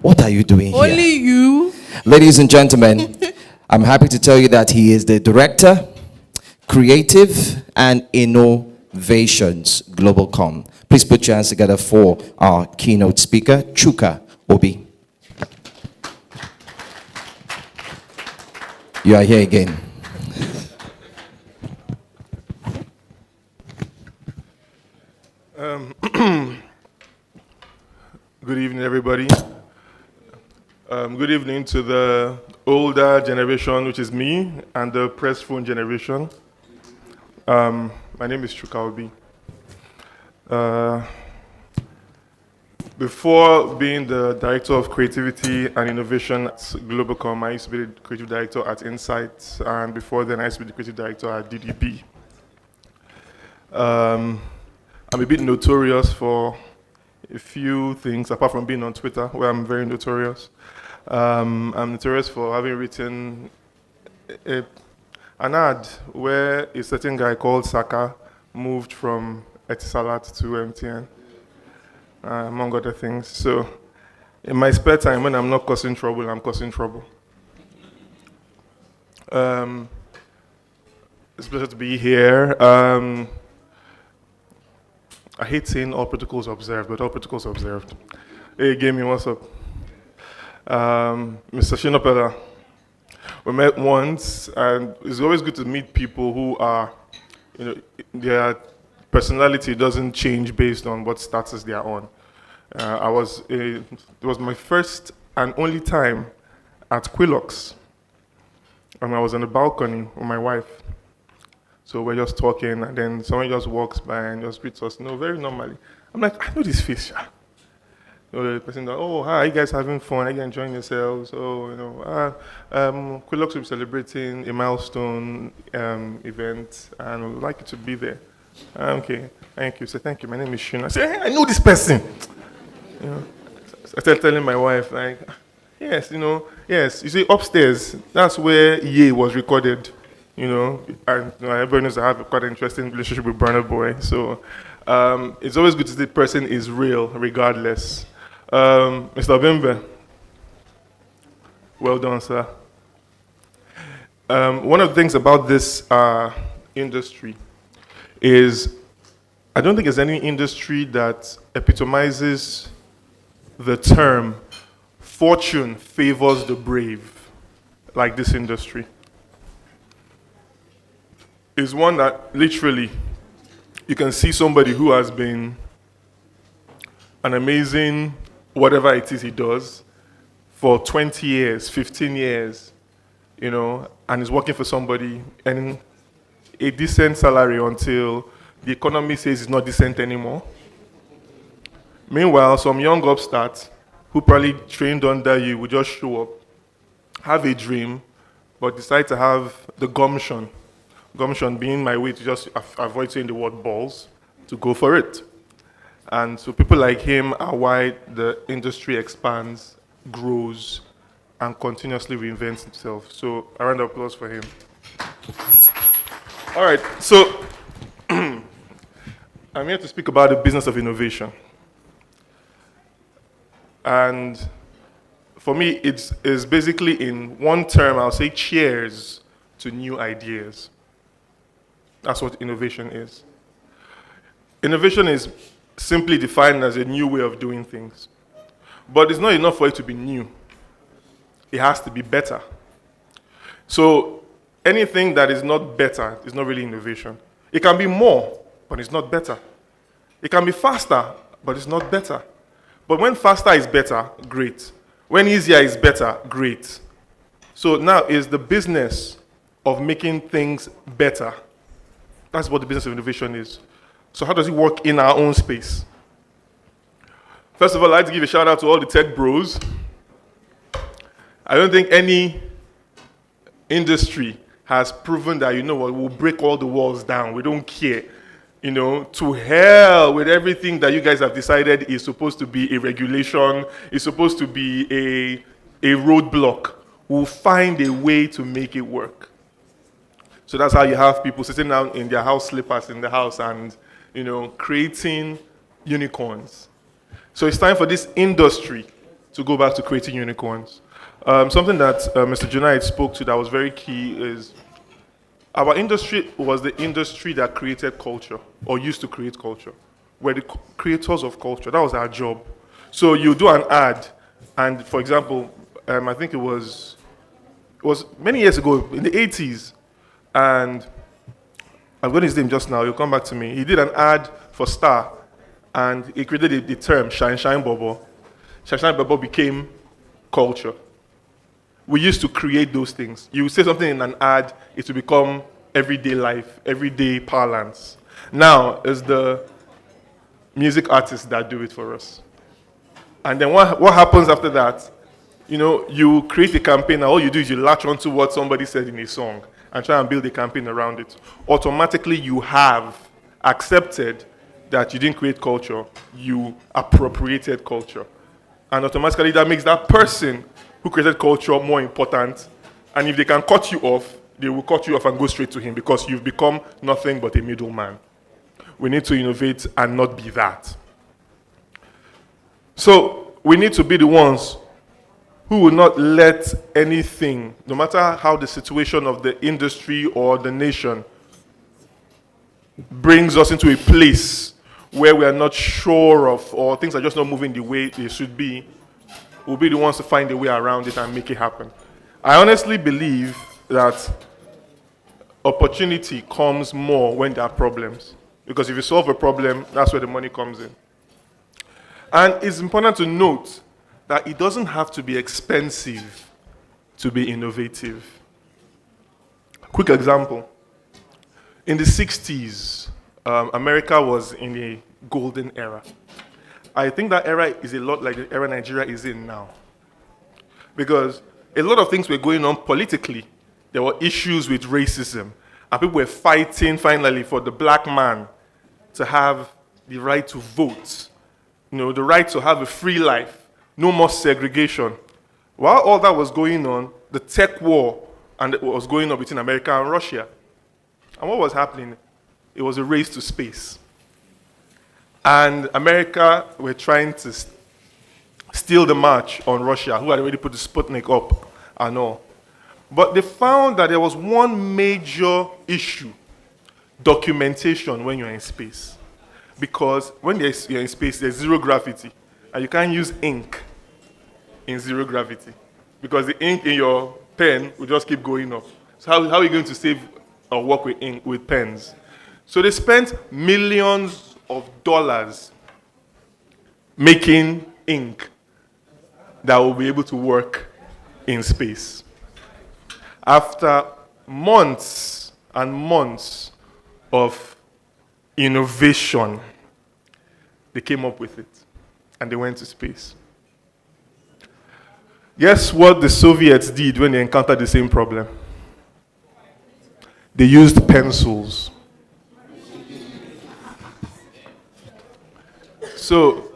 what are you doing here? Only you. Ladies and gentlemen, I'm happy to tell you that he is the director, creative, and innovations Globalcom. Please put your hands together for our keynote speaker, Chuka Obi. You are here again. Good evening, everybody. Good evening to the older generation, which is me, and the press phone generation. My name is Chuka Obi. Before being the Director of Creativity and Innovation at Globalcom, I used to be the Creative Director at Insight, and before then I used to be the Creative Director at DDB. I'm a bit notorious for a few things, apart from being on Twitter, where I'm very notorious. I'm notorious for having written an ad where a certain guy called Saka moved from Etisalat to MTN. Among other things. So in my spare time, when I'm not causing trouble, I'm causing trouble. It's a pleasure to be here. I hate saying all protocols observed, but all protocols observed. Hey, Gaming, what's up? Mr. Shinopela, we met once, and it's always good to meet people who are, their personality doesn't change based on what status they are on. It was my first and only time at Quillox, and I was on the balcony with my wife. So we're just talking, and then someone just walks by and just greets us, very normally. I'm like, I know this face, yeah. The person goes, oh, hi, you guys having fun? Are you enjoying yourselves? Oh, Quillox will be celebrating a milestone event, and we'd like you to be there. Okay, thank you. So thank you. My name is Shuna. I say, hey, I know this person. I started telling my wife, like, yes, yes. You see, upstairs, that's where Ye was recorded. And everybody knows I have quite an interesting relationship with Burna Boy. So it's always good to see the person is real, regardless. Mr. Bimbe, well done, sir. One of the things about this industry is I don't think there's any industry that epitomizes the term fortune favors the brave like this industry. It's one that literally you can see somebody who has been an amazing whatever it is he does for 20 years, 15 years, and is working for somebody earning a decent salary until the economy says it's not decent anymore. Meanwhile, some young upstart who probably trained under you will just show up, have a dream, but decide to have the gumption being my way to just avoid saying the word balls, to go for it. And so people like him are why the industry expands, grows, and continuously reinvents itself. So a round of applause for him. All right, so I'm here to speak about the business of innovation. And for me, it's basically in one term, I'll say cheers to new ideas. That's what innovation is. Innovation is simply defined as a new way of doing things. But it's not enough for it to be new. It has to be better. So anything that is not better is not really innovation. It can be more, but it's not better. It can be faster, but it's not better. But when faster is better, great. When easier is better, great. So now is the business of making things better. That's what the business of innovation is. So how does it work in our own space? First of all, I'd like to give a shout out to all the tech bros. I don't think any industry has proven that, we'll break all the walls down. We don't care. To hell with everything that you guys have decided is supposed to be a regulation, is supposed to be a roadblock. We'll find a way to make it work. So that's how you have people sitting down in their house slippers in the house and, creating unicorns. So it's time for this industry to go back to creating unicorns. Something that Mr. Junaid spoke to that was very key is our industry was the industry that created culture, or used to create culture. We're the creators of culture. That was our job. So you do an ad, and for example, I think it was many years ago, in the 80s, and I've got his name just now, he'll come back to me. He did an ad for Star, and he created the term Shine Shine Bobo. Shine Shine Bobo became culture. We used to create those things. You say something in an ad, it will become everyday life, everyday parlance. Now, it's the music artists that do it for us. And then what happens after that? You create a campaign, and all you do is you latch onto what somebody said in a song and try and build a campaign around it. Automatically, you have accepted that you didn't create culture, you appropriated culture. And automatically, that makes that person who created culture more important. And if they can cut you off, they will cut you off and go straight to him because you've become nothing but a middleman. We need to innovate and not be that. So we need to be the ones who will not let anything, no matter how the situation of the industry or the nation brings us into a place where we are not sure of, or things are just not moving the way they should be, we'll be the ones to find a way around it and make it happen. I honestly believe that opportunity comes more when there are problems. Because if you solve a problem, that's where the money comes in. And it's important to note that it doesn't have to be expensive to be innovative. Quick example. In the 60s, America was in a golden era. I think that era is a lot like the era Nigeria is in now. Because a lot of things were going on politically. There were issues with racism. And people were fighting finally for the black man to have the right to vote. The right to have a free life. No more segregation. While all that was going on, the tech war was going on between America and Russia. And what was happening? It was a race to space. And America were trying to steal the march on Russia, who had already put the Sputnik up and all. But they found that there was one major issue: documentation when you're in space. because when you're in space, there's zero gravity, and you can't use ink in zero gravity because the ink in your pen will just keep going up. So how are you going to save or work with ink with pens? So they spent millions of dollars making ink that will be able to work in space. After months and months of innovation, they came up with it and they went to space. Guess what the Soviets did when they encountered the same problem? They used pencils. So,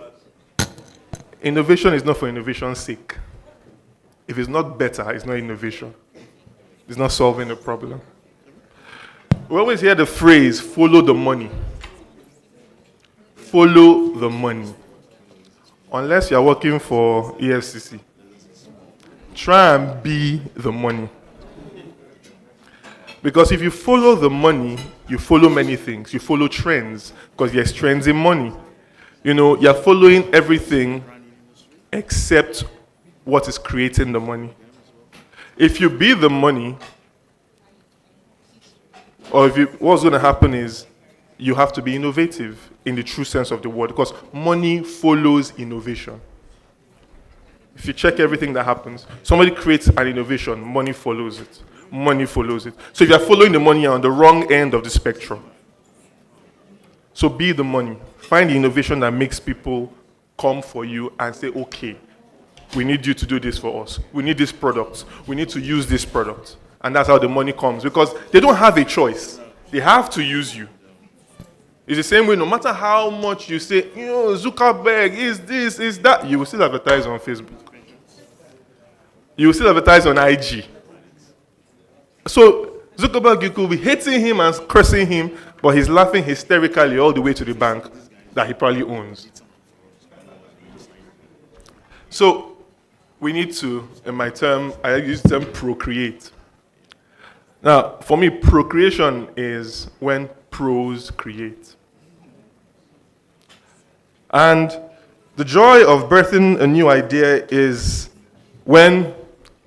innovation is not for innovation's sake. If it's not better, it's not innovation. It's not solving the problem. We always hear the phrase, follow the money. Follow the money. Unless you're working for EFCC. Try and be the money. Because if you follow the money, you follow many things. You follow trends, because there's trends in money. You know, you're following everything except what is creating the money. If you be the money, or what's going to happen is you have to be innovative in the true sense of the word, because money follows innovation. If you check everything that happens, somebody creates an innovation, money follows it. Money follows it. So if you're following the money, you're on the wrong end of the spectrum. So be the money. Find the innovation that makes people come for you and say, okay, we need you to do this for us. We need this product. We need to use this product. And that's how the money comes. Because they don't have a choice. They have to use you. It's the same way, no matter how much you say, you know, Zuckerberg is this, is that, you will still advertise on Facebook. You will still advertise on IG. So Zuckerberg, you could be hating him and cursing him, but he's laughing hysterically all the way to the bank that he probably owns. So we need to, in my term, I use the term procreate. Now, for me, procreation is when pros create. And the joy of birthing a new idea is when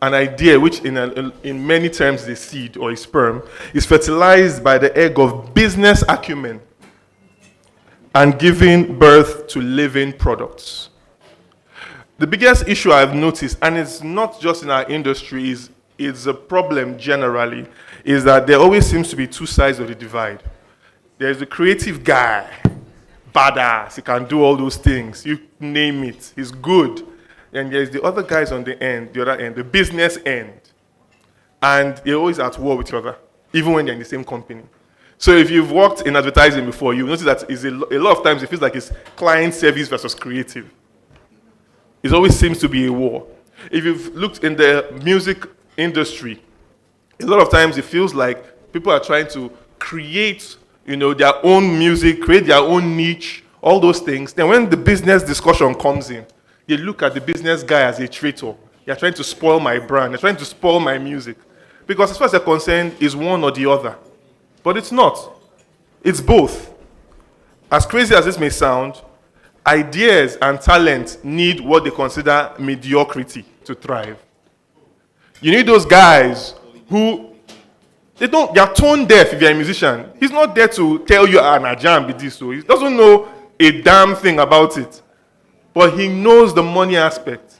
an idea, which in many terms is a seed or a sperm, is fertilized by the egg of business acumen and giving birth to living products. The biggest issue I've noticed, and it's not just in our industry, it's a problem generally, is that there always seems to be two sides of the divide. There's the creative guy, badass, he can do all those things, you name it, he's good. And there's the other guys on the other end, the business end. And they're always at war with each other, even when they're in the same company. So if you've worked in advertising before, you notice that a lot of times it feels like it's client service versus creative. It always seems to be a war. If you've looked in the music industry, a lot of times it feels like people are trying to create, their own music, create their own niche, all those things. Then when the business discussion comes in, they look at the business guy as a traitor. You're trying to spoil my brand. You're trying to spoil my music. Because as far as they're concerned, it's one or the other. But it's not. It's both. As crazy as this may sound, ideas and talent need what they consider mediocrity to thrive. You need those guys who, they are tone deaf if you're a musician. He's not there to tell you, a jam be this, so he doesn't know a damn thing about it. But he knows the money aspect.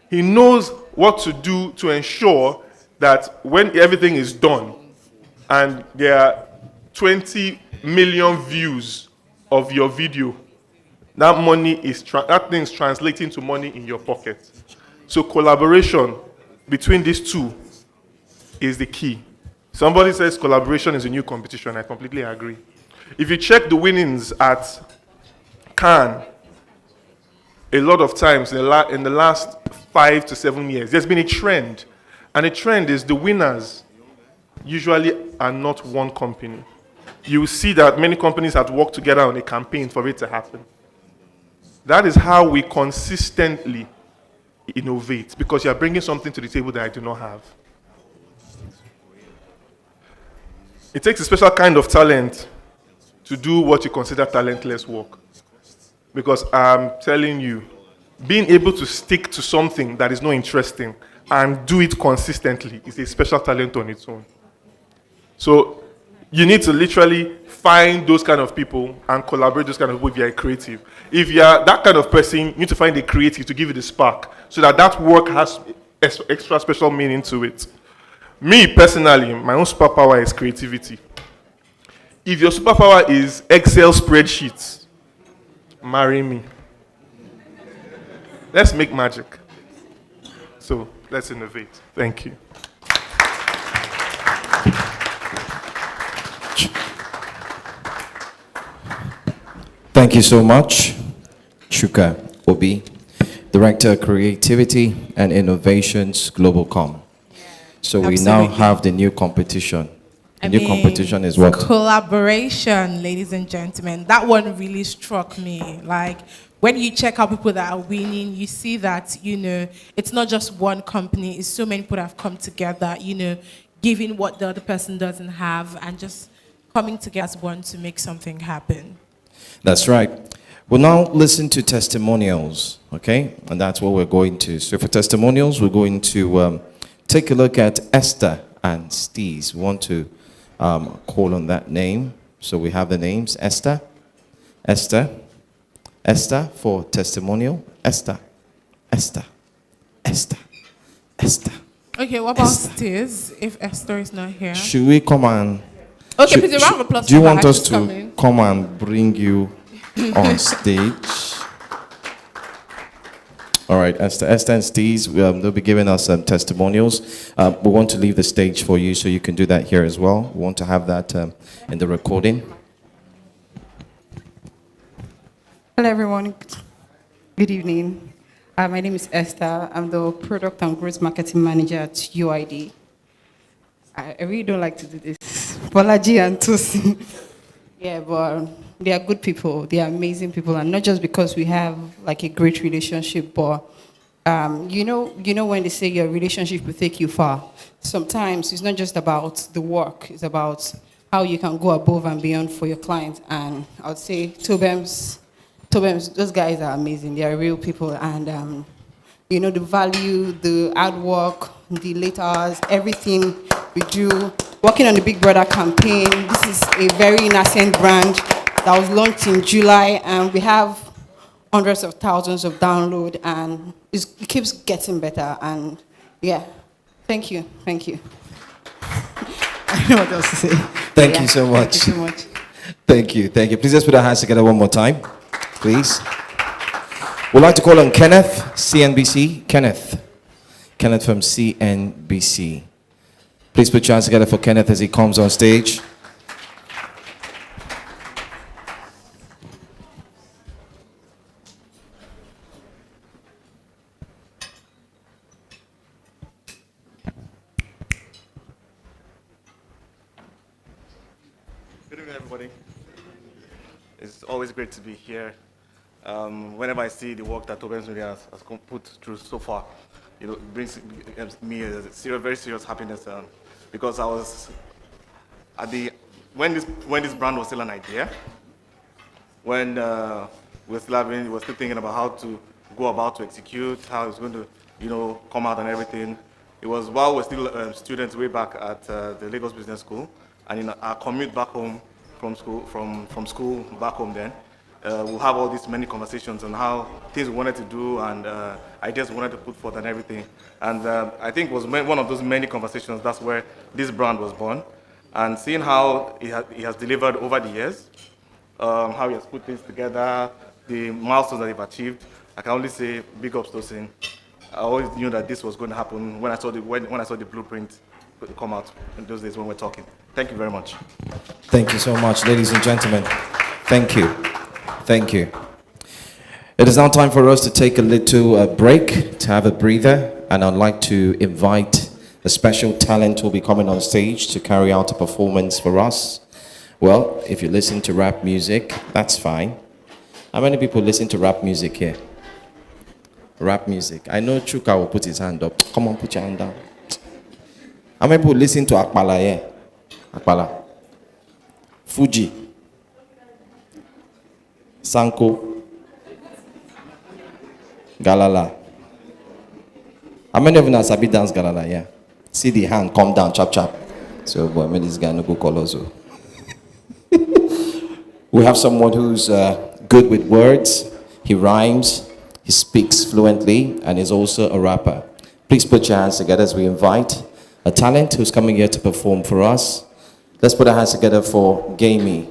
He knows what to do to ensure that when everything is done and there are 20 million views of your video, that money is that thing is translating to money in your pocket. So collaboration between these two is the key. Somebody says collaboration is a new competition. I completely agree. If you check the winnings at Cannes, a lot of times in the last 5 to 7 years, there's been a trend. And the trend is the winners usually are not one company. You see that many companies have worked together on a campaign for it to happen. That is how we consistently innovate, because you're bringing something to the table that I do not have. It takes a special kind of talent to do what you consider talentless work. Because I'm telling you, being able to stick to something that is not interesting and do it consistently is a special talent on its own. So you need to literally find those kind of people and collaborate those kind of people if you're creative. If you're that kind of person, you need to find a creative to give you the spark so that that work has extra special meaning to it. Me, personally, my own superpower is creativity. If your superpower is Excel spreadsheets, marry me. Let's make magic. So let's innovate. Thank you. Thank you so much, Chuka Obi, Director Creativity and Innovations Globalcom. So we now have the new competition. The new competition is what? Collaboration, ladies and gentlemen. That one really struck me. Like, when you check out people that are winning, you see that, it's not just one company. It's so many people that have come together, giving what the other person doesn't have and just coming together as one to make something happen. That's right. We'll now listen to testimonials, okay? And that's what we're going to. So for testimonials, we're going to take a look at Esther and Steez. We want to call on that name. So we have the names, Esther, for testimonial, Esther. Okay, what about Steez, if Esther is not here? Should we come and... Okay, please, a round of applause. Do you want us to come and bring you on stage? All right, Esther and Steez, they'll be giving us some testimonials. We want to leave the stage for you so you can do that here as well. We want to have that in the recording. Hello, everyone. Good evening. My name is Esther. I'm the Product and Growth Marketing Manager at UID. I really don't like to do this. Bolaji and Tosi. Yeah, but they are good people. They are amazing people. And not just because we have like a great relationship, but you know when they say your relationship will take you far. Sometimes it's not just about the work. It's about how you can go above and beyond for your client. And I would say Tobems, those guys are amazing. They are real people. And the value, the hard work, the late hours, everything we do, working on the Big Brother campaign. This is a very nascent brand that was launched in July, and we have hundreds of thousands of downloads, and it keeps getting better. And yeah, thank you. I don't know what else to say. Thank you so much. Thank you so much. Thank you. Please let's put our hands together one more time, please. We'd like to call on Kenneth, CNBC. Kenneth from CNBC. Please put your hands together for Kenneth as he comes on stage. Good evening, everybody. It's always great to be here. Whenever I see the work that Tobems Media has put through so far, it brings me a very serious happiness because I was when this brand was still an idea, when we're still thinking about how to go about to execute, how it's going to come out and everything. It was while we're still students way back at the Lagos Business School, and in our commute back home from school back home then, we'll have all these many conversations on how things we wanted to do and ideas we wanted to put forth and everything. And I think it was one of those many conversations, that's where this brand was born. And seeing how he has delivered over the years, how he has put things together, the milestones that they've achieved, I can only say big ups to him. I always knew that this was going to happen when I saw the blueprint come out in those days when we're talking. Thank you very much. Thank you so much, ladies and gentlemen. Thank you. It is now time for us to take a little break, to have a breather, and I'd like to invite a special talent who will be coming on stage to carry out a performance for us. Well, if you listen to rap music, that's fine. How many people listen to rap music here? Rap music. I know Chuka will put his hand up. Come on, put your hand down. How many people listen to Akpala here? Akpala. Fuji. Sanko. Galala. How many of you know Sabi dance Galala? Yeah. See the hand come down, chop chop. So, boy, I mean, this guy no go call also. We have someone who's good with words. He rhymes, he speaks fluently, and is also a rapper. Please put your hands together as we invite a talent who's coming here to perform for us. Let's put our hands together for Gamey.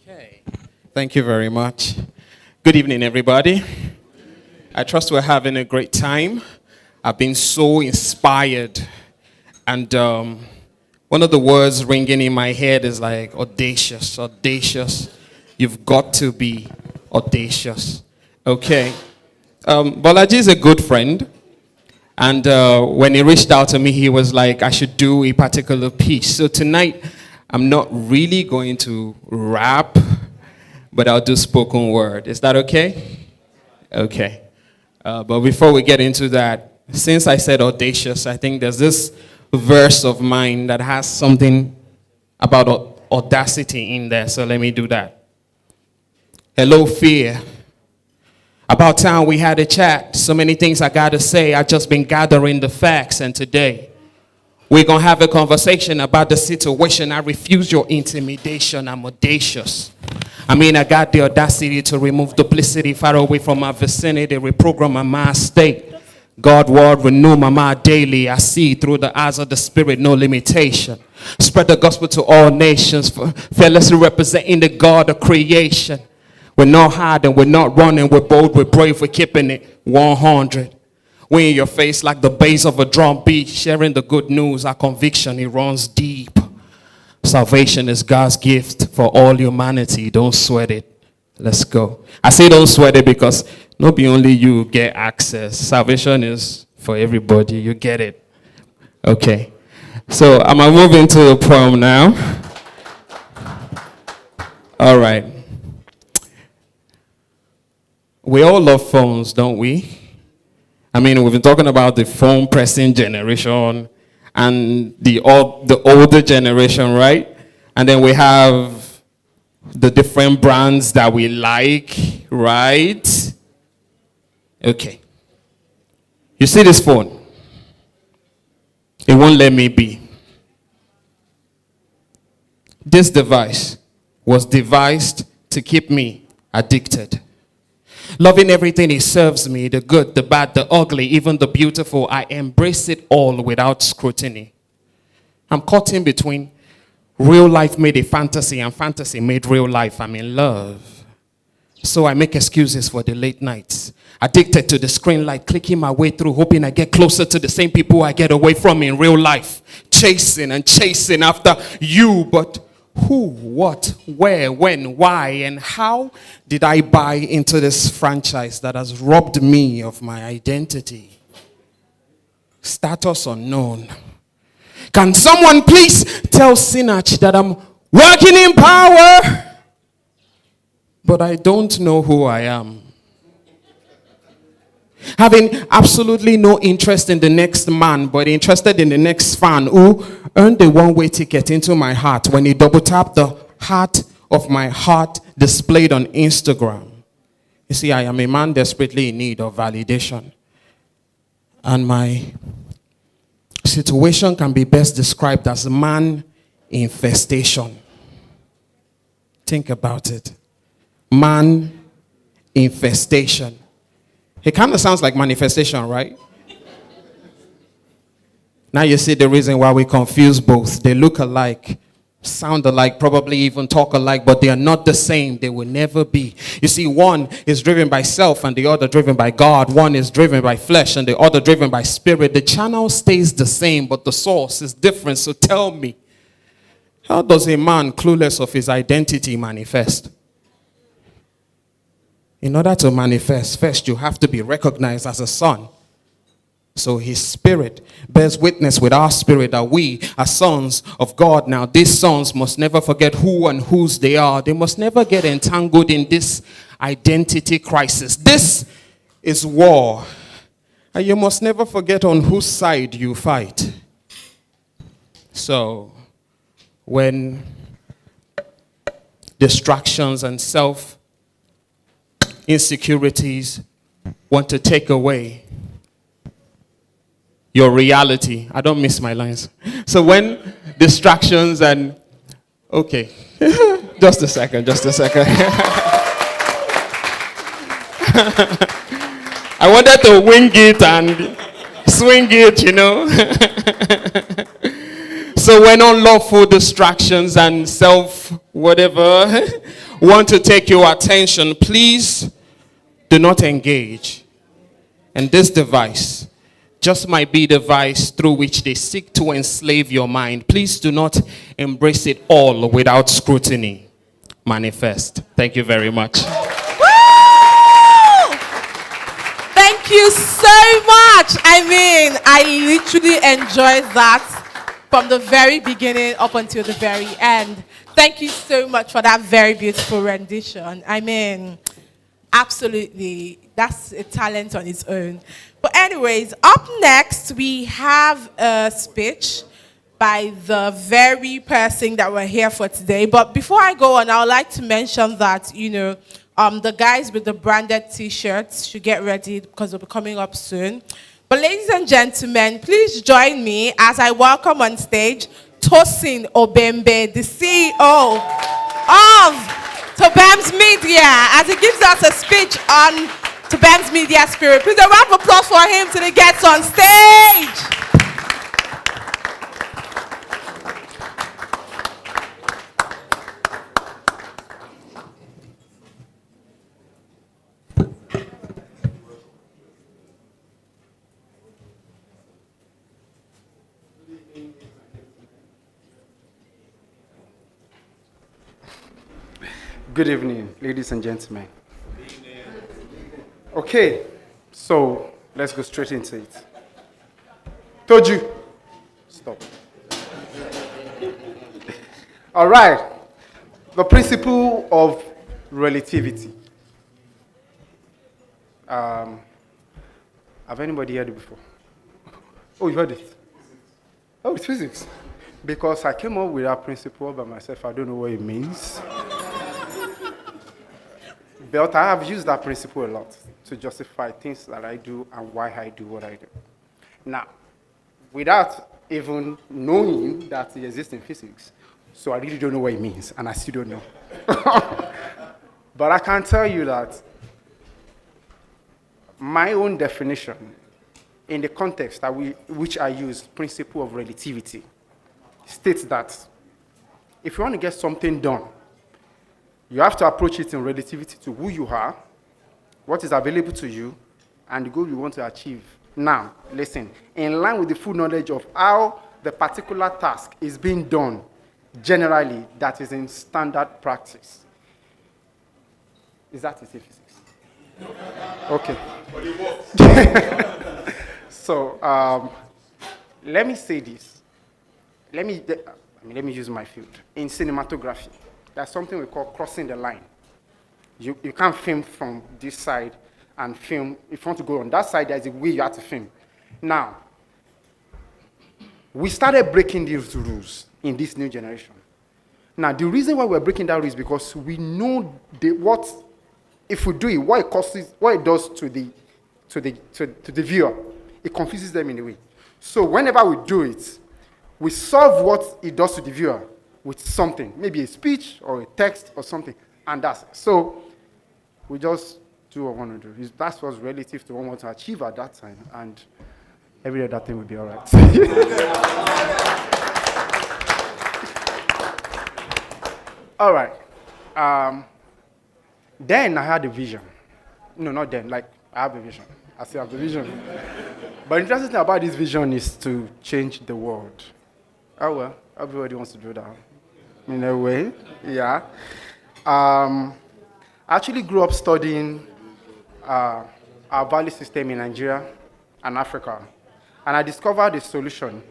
Okay. Thank you very much. Good evening, everybody. I trust we're having a great time. I've been so inspired. And one of the words ringing in my head is like audacious, audacious. You've got to be audacious. Okay. Bolaji is a good friend. And when he reached out to me, he was like, I should do a particular piece. So tonight, I'm not really going to rap, but I'll do spoken word. Is that okay? Okay. But before we get into that, since I said audacious, I think there's this verse of mine that has something about audacity in there. So let me do that. Hello, fear. About time we had a chat. So many things I got to say. I just been gathering the facts. And today, we're going to have a conversation about the situation. I refuse your intimidation. I'm audacious. I mean, I got the audacity to remove duplicity far away from my vicinity, reprogram my mind state. God word renew my mind daily. I see through the eyes of the spirit, no limitation. Spread the gospel to all nations, fearlessly representing the God of creation. We're not hiding, we're not running, we're bold, we're brave, we're keeping it 100. We in your face like the bass of a drum beat, sharing the good news. Our conviction, it runs deep. Salvation is God's gift for all humanity. Don't sweat it. Let's go. I say don't sweat it because not be only you get access. Salvation is for everybody. You get it. Okay. So I'm going to move into the poem now. All right. We all love phones, don't we? I mean, we've been talking about the phone pressing generation and the older generation, right? And then we have the different brands that we like, right? Okay. You see this phone? It won't let me be. This device was devised to keep me addicted. Loving everything it serves me, the good, the bad, the ugly, even the beautiful. I embrace it all without scrutiny. I'm caught in between real life made a fantasy and fantasy made real life. I'm in love. So I make excuses for the late nights. Addicted to the screen light, clicking my way through, hoping I get closer to the same people I get away from in real life. Chasing and chasing after you, but who, what, where, when, why, and how did I buy into this franchise that has robbed me of my identity? Status unknown. Can someone please tell Sinach that I'm working in power, but I don't know who I am? Having absolutely no interest in the next man, but interested in the next fan who earned a one-way ticket into my heart when he double-tapped the heart of my heart displayed on Instagram. You see, I am a man desperately in need of validation. And my situation can be best described as man infestation. Think about it. Man infestation. It kind of sounds like manifestation, right? Now you see the reason why we confuse both. They look alike, sound alike, probably even talk alike, but they are not the same. They will never be. You see, one is driven by self and the other driven by God. One is driven by flesh and the other driven by spirit. The channel stays the same, but the source is different. So tell me, how does a man clueless of his identity manifest? In order to manifest, first you have to be recognized as a son. So his spirit bears witness with our spirit that we are sons of God. Now, these sons must never forget who and whose they are. They must never get entangled in this identity crisis. This is war. And you must never forget on whose side you fight. So, when distractions and self-insecurities want to take away your reality. I don't miss my lines. So when distractions and, okay, just a second. I wanted to wing it and swing it, you know. So when unlawful distractions and whatever want to take your attention, please do not engage. And this device just might be the device through which they seek to enslave your mind. Please do not embrace it all without scrutiny. Manifest. Thank you very much. Thank you so much. I mean, I literally enjoyed that from the very beginning up until the very end. Thank you so much for that very beautiful rendition. I mean, absolutely, that's a talent on its own. But anyways, up next, we have a speech by the very person that we're here for today. But before I go on, I would like to mention that, you know, the guys with the branded T-shirts should get ready because they'll be coming up soon. But ladies and gentlemen, please join me as I welcome on stage Tosin Obembe, the CEO of Tobems Media, as he gives us a speech on Tobems Media Spirit. Please a round of applause for him till he gets on stage. Good evening, ladies and gentlemen. Okay, so let's go straight into it. Told you. Stop. All right. The principle of relativity. Have anybody heard it before? Oh, you heard it? Oh, it's physics. Because I came up with that principle by myself. I don't know what it means. But I have used that principle a lot to justify things that I do and why I do what I do. Now, without even knowing that it exists in physics, so I really don't know what it means, and I still don't know. But I can tell you that my own definition, in the context that which I use, principle of relativity, states that if you want to get something done, you have to approach it in relativity to who you are, what is available to you, and the goal you want to achieve. Now, listen, in line with the full knowledge of how the particular task is being done, generally, that is in standard practice. Is that it, physics? Okay. So, let me say this. Let me use my field. In cinematography, there's something we call crossing the line. You can't film from this side and film. If you want to go on that side, there's a way you have to film. Now, we started breaking these rules in this new generation. Now, the reason why we're breaking that rule is because we know if we do it, what it does to the viewer. It confuses them in a way. So whenever we do it, we solve what it does to the viewer with something, maybe a speech or a text or something, and that's it. So we just do what we want to do. That's what's relative to what we want to achieve at that time, and every other thing will be all right. All right. Then I had a vision. No, not then. Like, I have a vision. I still have the vision. But the interesting thing about this vision is to change the world. Oh, well, everybody wants to do that. In a way, yeah. I actually grew up studying our value system in Nigeria and Africa. And I discovered a solution.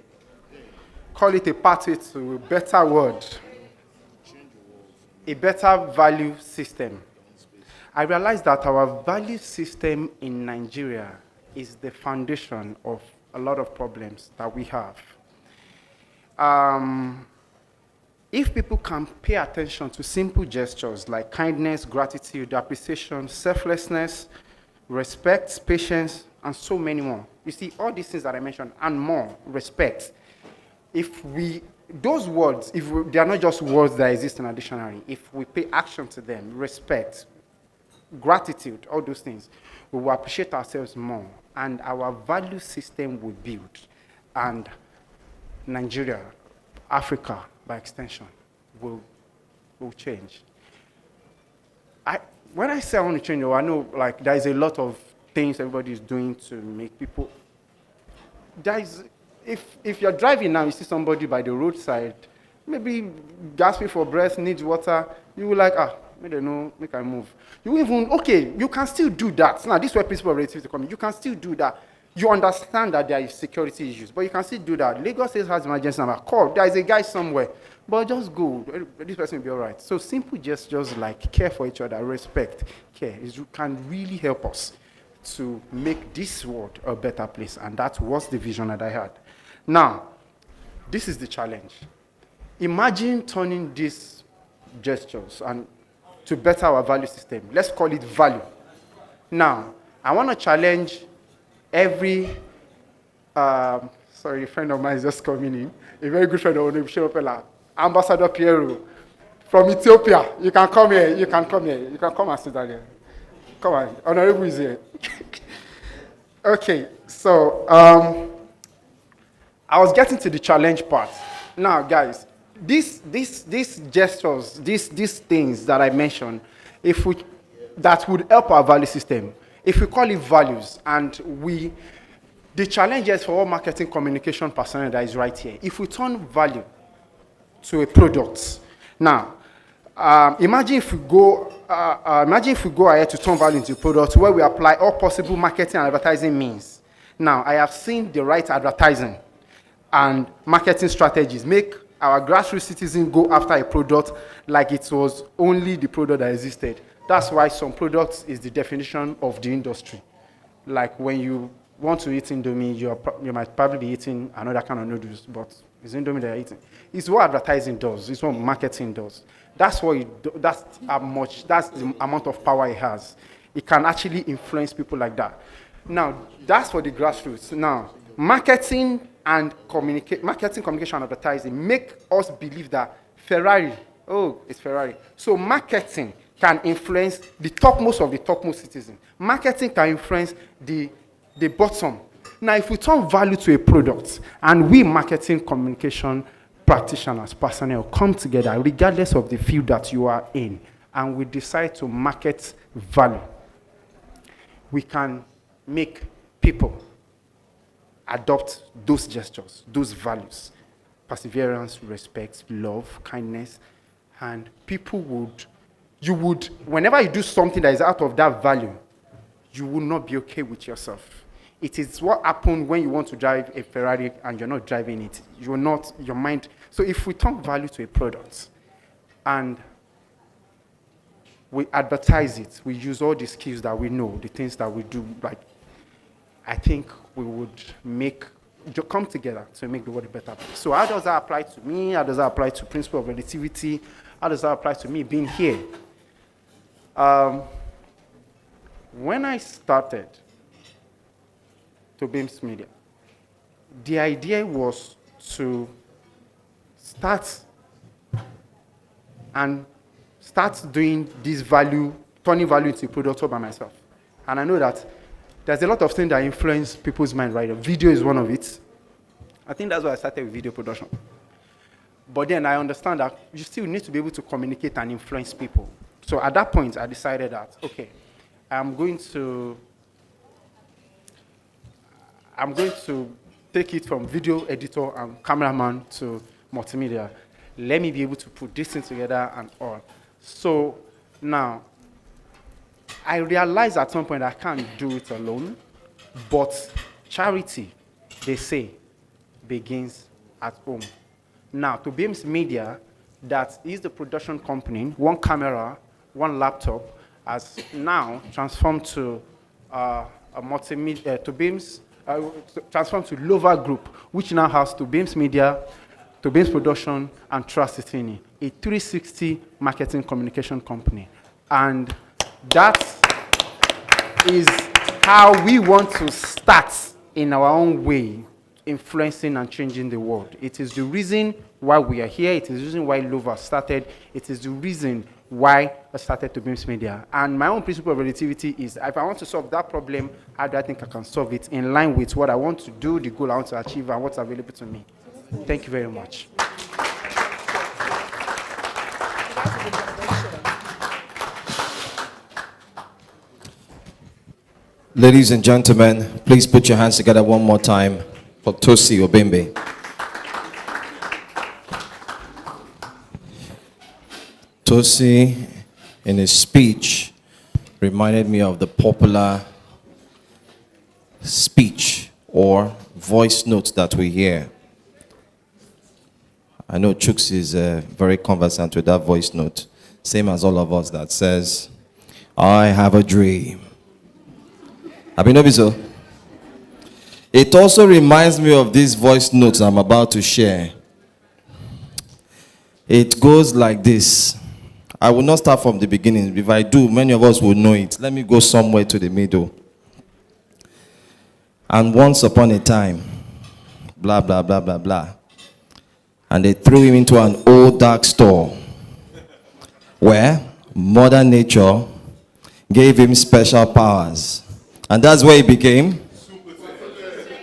Call it a pathway to a better world, a better value system. I realized that our value system in Nigeria is the foundation of a lot of problems that we have. If people can pay attention to simple gestures like kindness, gratitude, appreciation, selflessness, respect, patience, and so many more. You see, all these things that I mentioned and more, respect. Those words, they are not just words that exist in a dictionary, if we pay action to them, respect, gratitude, all those things, we will appreciate ourselves more and our value system will build. And Nigeria, Africa, by extension, will change. When I say I want to change, I know like there is a lot of things everybody is doing to make people. If you're driving now, you see somebody by the roadside, maybe gasping for breath, needs water, you will like, make them know, make I move. You can still do that. Now, this is where principle of relativity comes in. You can still do that. You understand that there is security issues, but you can still do that. Lagos State has emergency number. Call. There is a guy somewhere, but just go. This person will be all right. So simple gestures like care for each other, respect, care, can really help us to make this world a better place, and that was the vision that I had. Now, this is the challenge. Imagine turning these gestures and to better our value system. Let's call it value. Now, I want to challenge every, sorry, a friend of mine is just coming in, a very good friend of mine, Ambassador Piero from Ethiopia. You can come here, you can come and sit down here. Come on, Honorable is here. Okay, so I was getting to the challenge part. Now, guys, these gestures, these things that I mentioned, that would help our value system, if we call it values, and the challenge is for all marketing communication personnel that is right here. If we turn value to a product, now, imagine if we go ahead to turn value into a product where we apply all possible marketing and advertising means. Now, I have seen the right advertising and marketing strategies make our grassroots citizens go after a product like it was only the product that existed. That's why some products is the definition of the industry. Like when you want to eat Indomie, you might probably be eating another kind of noodles, but it's Indomie that you're eating. It's what advertising does. It's what marketing does. That's the amount of power it has. It can actually influence people like that. Now, that's for the grassroots. Now, marketing, communication, and advertising make us believe that Ferrari, it's Ferrari. So marketing can influence the topmost of the topmost citizen. Marketing can influence the bottom. Now, if we turn value to a product, and we marketing, communication practitioners, personnel come together, regardless of the field that you are in, and we decide to market value, we can make people adopt those gestures, those values, perseverance, respect, love, kindness, and whenever you do something that is out of that value, you will not be okay with yourself. It is what happened when you want to drive a Ferrari and you're not driving it. You're not, your mind. So if we turn value to a product and we advertise it, we use all the skills that we know, the things that we do, like, I think we would come together to make the world a better place. So how does that apply to me? How does that apply to principle of relativity? How does that apply to me being here? When I started Tobems Media, the idea was to start doing this value, turning value into a product all by myself. And I know that there's a lot of things that influence people's mind right now. Video is one of it. I think that's why I started with video production. But then I understand that you still need to be able to communicate and influence people. So at that point, I decided that, okay, I'm going to take it from video editor and cameraman to multimedia. Let me be able to put this thing together and all. So now, I realized at some point I can't do it alone, but charity, they say, begins at home. Now, Tobems Media, that is the production company, one camera, one laptop, has now transformed to a multimedia, Tobems, transformed to Lova Group, which now has Tobems Media, Tobems Production, and Trust Ithini, a 360 marketing communication company. And that is how we want to start in our own way, influencing and changing the world. It is the reason why we are here. It is the reason why Lova started. It is the reason why I started Tobems Media. And my own principle of relativity is, if I want to solve that problem, how do I think I can solve it in line with what I want to do, the goal I want to achieve, and what's available to me. Thank you very much. Ladies and gentlemen, please put your hands together one more time for Tosi Obembe. Tosi, in his speech, reminded me of the popular speech or voice notes that we hear. I know Chooks is very conversant with that voice note, same as all of us, that says, I have a dream. Abinobiso. It also reminds me of these voice notes I'm about to share. It goes like this. I will not start from the beginning. If I do, many of us will know it. Let me go somewhere to the middle. And once upon a time, blah, blah, blah, blah, blah. And they threw him into an old dark store where Mother Nature gave him special powers. And that's where he became.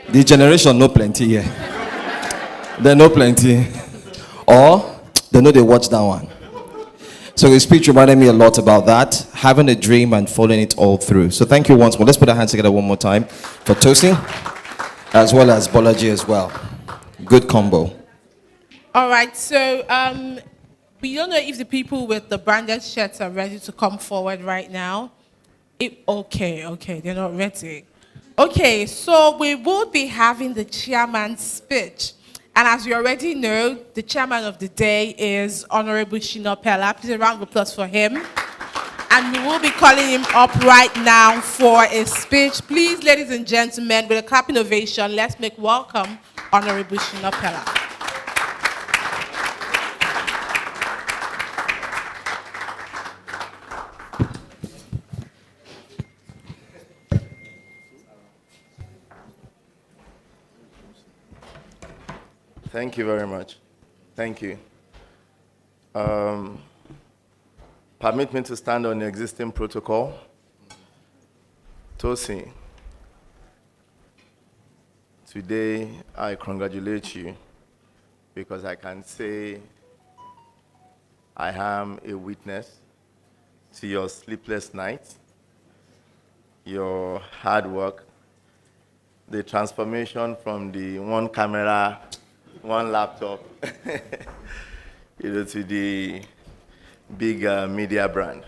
The generation know plenty here. They know plenty. Or they know they watch that one. So his speech reminded me a lot about that. Having a dream and following it all through. So thank you once more. Let's put our hands together one more time for Tosi, as well as Bolaji as well. Good combo. All right, so we don't know if the people with the branded shirts are ready to come forward right now. Okay, they're not ready. Okay, so we will be having the chairman's speech. And as you already know, the chairman of the day is Honorable Shina Pella. Please a round of applause for him. And we will be calling him up right now for a speech. Please, ladies and gentlemen, with a clapping ovation, let's make welcome Honorable Shina Pella. Thank you very much. Thank you. Permit me to stand on the existing protocol. Tosi, today I congratulate you because I can say I am a witness to your sleepless nights, your hard work, the transformation from the one camera, one laptop, to the big media brand.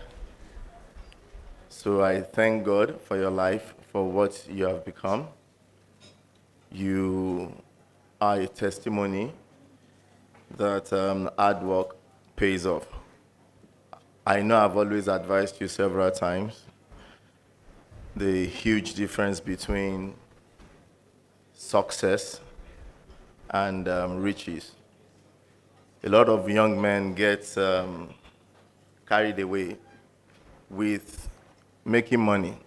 So I thank God for your life, for what you have become. You are a testimony that hard work pays off. I know I've always advised you several times the huge difference between success and riches. A lot of young men get carried away with making money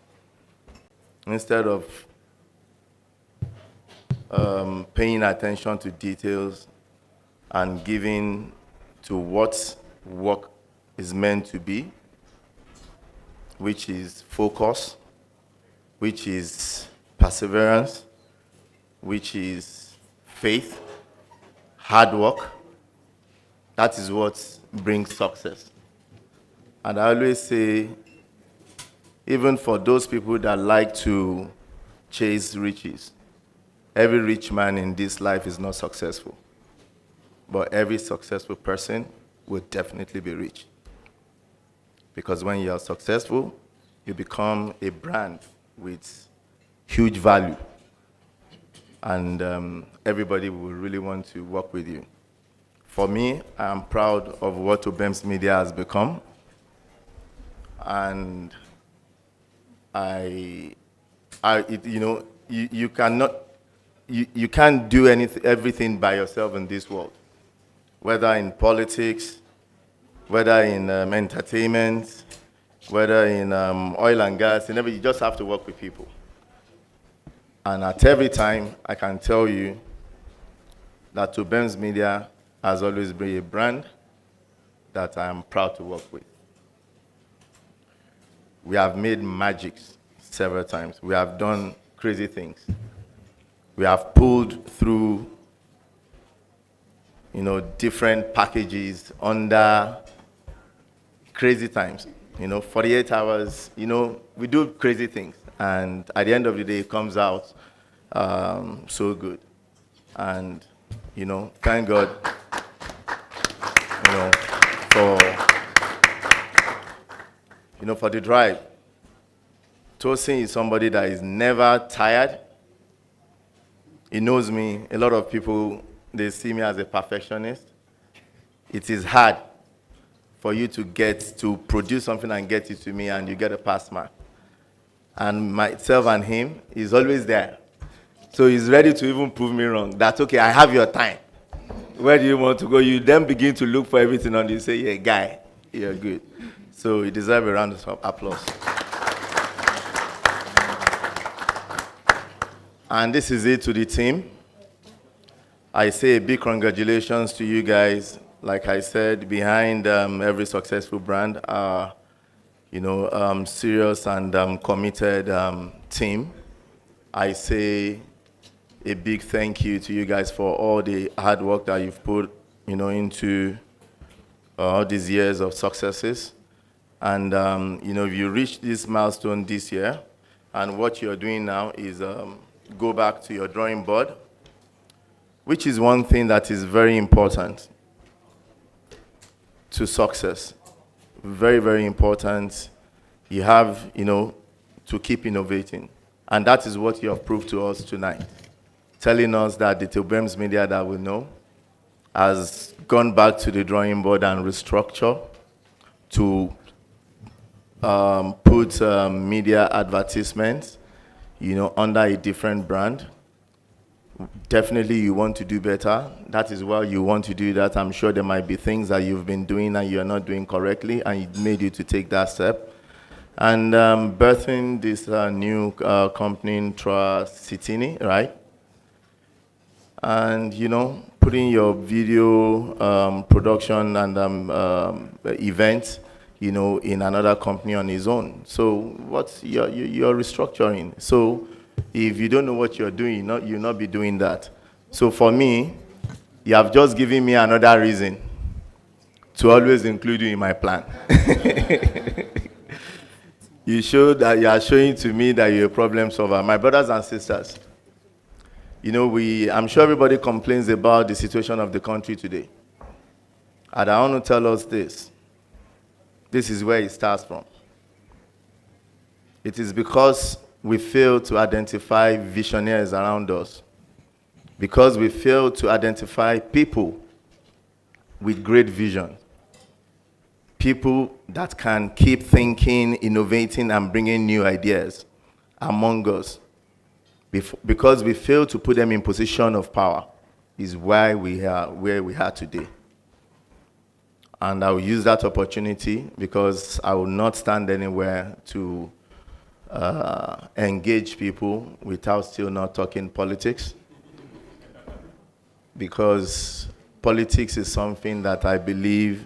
instead of paying attention to details and giving to what work is meant to be, which is focus, which is perseverance, which is faith, hard work. That is what brings success. And I always say, even for those people that like to chase riches, every rich man in this life is not successful. But every successful person will definitely be rich. Because when you are successful, you become a brand with huge value. and everybody will really want to work with you. For me, I'm proud of what Tobems Media has become, and you cannot, you can't do everything by yourself in this world, whether in politics, whether in entertainment, whether in oil and gas, and you just have to work with people. And at every time, I can tell you that Tobems Media has always been a brand that I am proud to work with. We have made magics several times. We have done crazy things. We have pulled through, different packages under crazy times. 48 hours, we do crazy things. And at the end of the day, it comes out so good. And, thank God, for the drive. Tosin is somebody that is never tired. He knows me. A lot of people, they see me as a perfectionist. It is hard for you to produce something and get it to me, and you get a pass mark. And myself and him is always there. So he's ready to even prove me wrong. That's okay, I have your time. Where do you want to go? You then begin to look for everything and you say, yeah, guy, you're good. So you deserve a round of applause. And this is it to the team. I say a big congratulations to you guys. Like I said, behind every successful brand are, serious and committed team. I say a big thank you to you guys for all the hard work that you've put, into all these years of successes. And, if you reach this milestone this year, and what you're doing now is go back to your drawing board, which is one thing that is very important to success. Very, very important. You have, to keep innovating. And that is what you have proved to us tonight, telling us that the Tobems Media that we know has gone back to the drawing board and restructure to put media advertisements, under a different brand. Definitely you want to do better. That is why you want to do that. I'm sure there might be things that you've been doing and you're not doing correctly, and it made you to take that step. And birthing this new company, Citini, right? And, putting your video production and events, in another company on his own. So you're restructuring. So if you don't know what you're doing, you'll not be doing that. So for me, you have just given me another reason to always include you in my plan. You are showing to me that you're a problem solver. My brothers and sisters, I'm sure everybody complains about the situation of the country today. And I want to tell us this. This is where it starts from. It is because we fail to identify visionaries around us. Because we fail to identify people with great vision. People that can keep thinking, innovating, and bringing new ideas among us. Because we fail to put them in position of power is why we are where we are today. And I will use that opportunity because I will not stand anywhere to engage people without still not talking politics. Because politics is something that I believe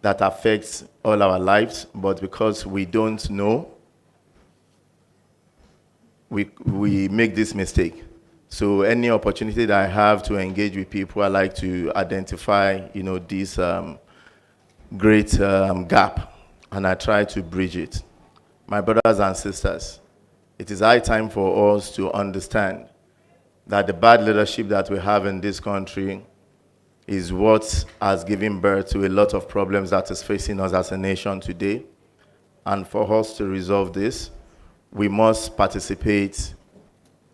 that affects all our lives, but because we don't know, we make this mistake. So any opportunity that I have to engage with people, I like to identify, this great gap, and I try to bridge it. My brothers and sisters, it is high time for us to understand that the bad leadership that we have in this country is what has given birth to a lot of problems that is facing us as a nation today. And for us to resolve this, we must participate,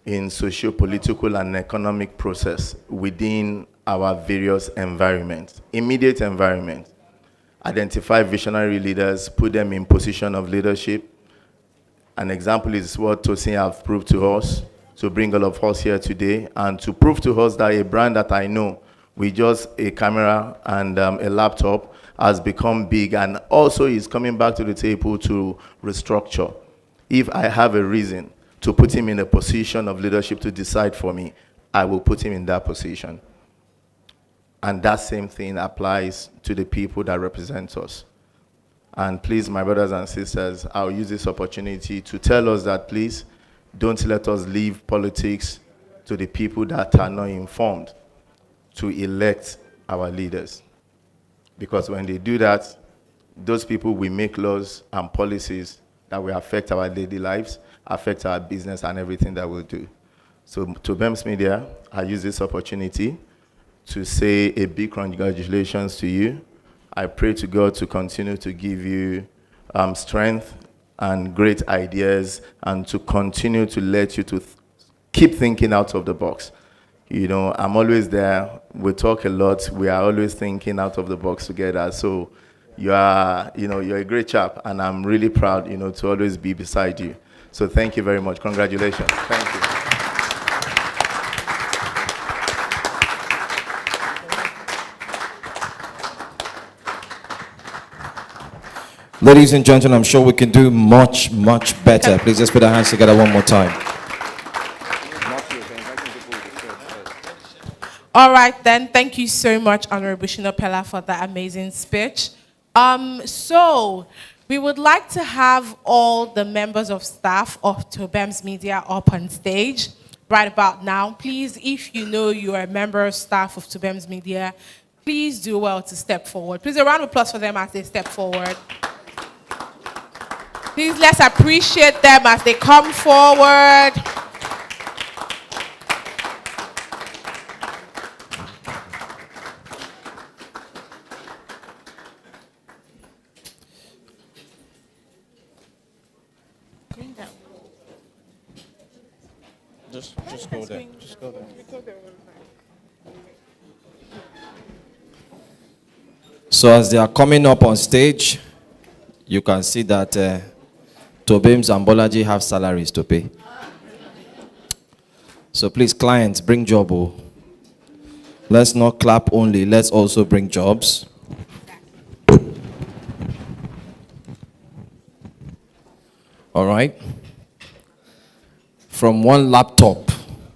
in socio-political and economic process within our various environments, immediate environment. Identify visionary leaders, put them in position of leadership. An example is what Tosin have proved to us, to bring all of us here today, and to prove to us that a brand that I know with just a camera and a laptop has become big, and also is coming back to the table to restructure. If I have a reason to put him in a position of leadership to decide for me, I will put him in that position. And that same thing applies to the people that represent us. And please, my brothers and sisters, I'll use this opportunity to tell us that please, don't let us leave politics to the people that are not informed to elect our leaders. Because when they do that, those people will make laws and policies that will affect our daily lives, affect our business and everything that we'll do. So to Tobems Media, I use this opportunity to say a big congratulations to you. I pray to God to continue to give you strength and great ideas, and to continue to let you to keep thinking out of the box. You know, I'm always there. We talk a lot. We are always thinking out of the box together. So you are, you're a great chap, and I'm really proud, to always be beside you. So thank you very much. Congratulations. Thank you. Ladies and gentlemen, I'm sure we can do much, much better. Please just put our hands together one more time. All right, then. Thank you so much, Honorable Shinopela, for that amazing speech. So we would like to have all the members of staff of Tobems Media up on stage right about now. Please, if you know you are a member of staff of Tobems Media, please do well to step forward. Please, a round of applause for them as they step forward. Please, let's appreciate them as they come forward. Just go there. Just go there. So as they are coming up on stage, you can see that Tobems and Bolaji have salaries to pay. So please, clients, bring job. Oh. Let's not clap only. Let's also bring jobs. All right. From one laptop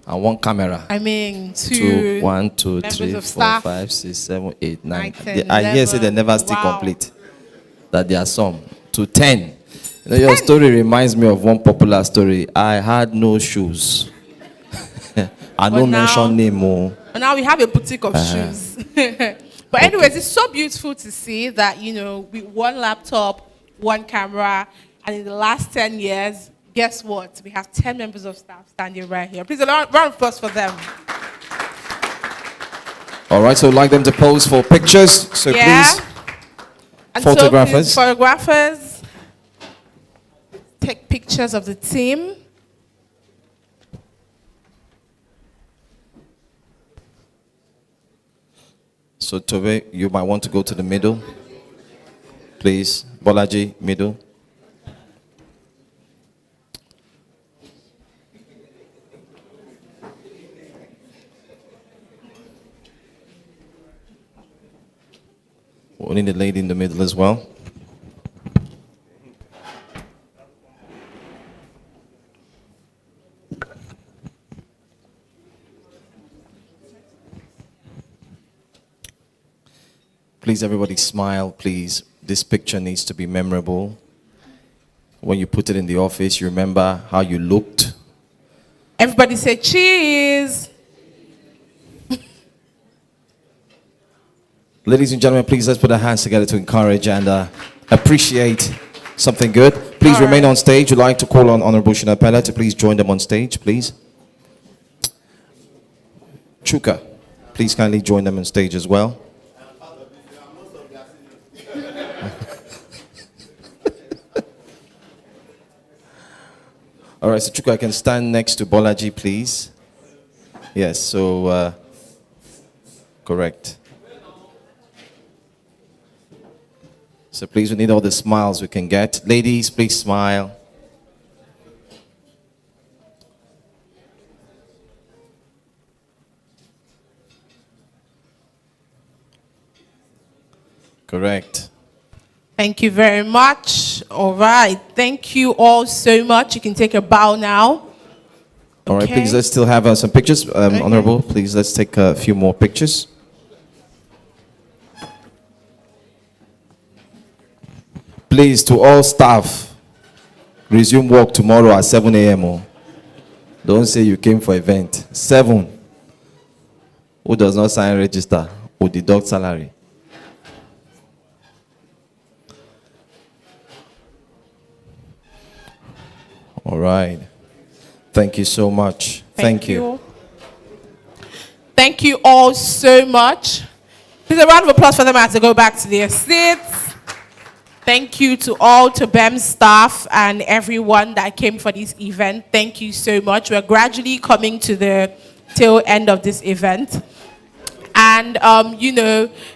and one camera. I mean, to 1, 2, 3, 4, 5, 6, 7, 8, 9. I hear say they never still complete. That there are some. To 10. Your story reminds me of one popular story. I had no shoes. I don't mention name. Oh. But now we have a boutique of shoes. But anyways, it's so beautiful to see that, with one laptop, one camera, and in the last 10 years, guess what? We have 10 members of staff standing right here. Please, a round of applause for them. All right, so I'd like them to pose for pictures. So please, and photographers. So please, photographers, take pictures of the team. So Tobe, you might want to go to the middle. Please, Bolaji, middle. We need a lady in the middle as well. Please, everybody smile, please. This picture needs to be memorable. When you put it in the office, you remember how you looked. Everybody say cheese. Ladies and gentlemen, please let's put our hands together to encourage and appreciate something good. Please remain on stage. We'd like to call on Honorable Shinopela to please join them on stage, please. Chuka, please kindly join them on stage as well. All right, so Chuka, I can stand next to Bolaji, please. Yes, so, correct. So please, we need all the smiles we can get. Ladies, please smile. Correct. Thank you very much. All right. Thank you all so much. You can take a bow now. All right, Okay. please, let's still have some pictures. Honorable, please, let's take a few more pictures. Please, to all staff, resume work tomorrow at 7 a.m. Don't say you came for event. 7. Who does not sign register will deduct salary. All right. Thank you so much. Thank you. Thank you all so much. Please a round of applause for them as they go back to their seats. Thank you to all Tobems staff and everyone that came for this event. Thank you so much. We're gradually coming to the tail end of this event. And,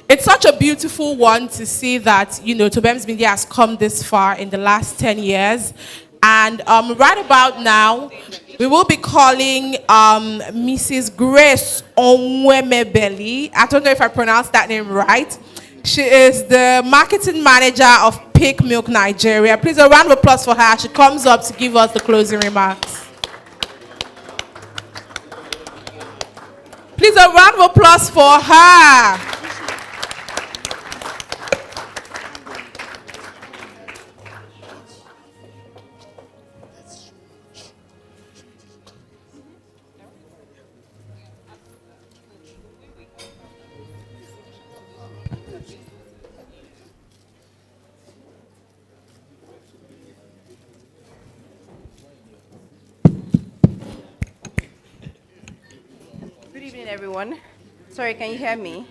it's such a beautiful one to see that, Tobems Media has come this far in the last 10 years. And right about now, we will be calling Mrs. Grace Onwemebeli. I don't know if I pronounced that name right. She is the marketing manager of Peak Milk Nigeria. Please, a round of applause for her. She comes up to give us the closing remarks. Please, a round of applause for her. Good evening, everyone. Sorry, can you hear me?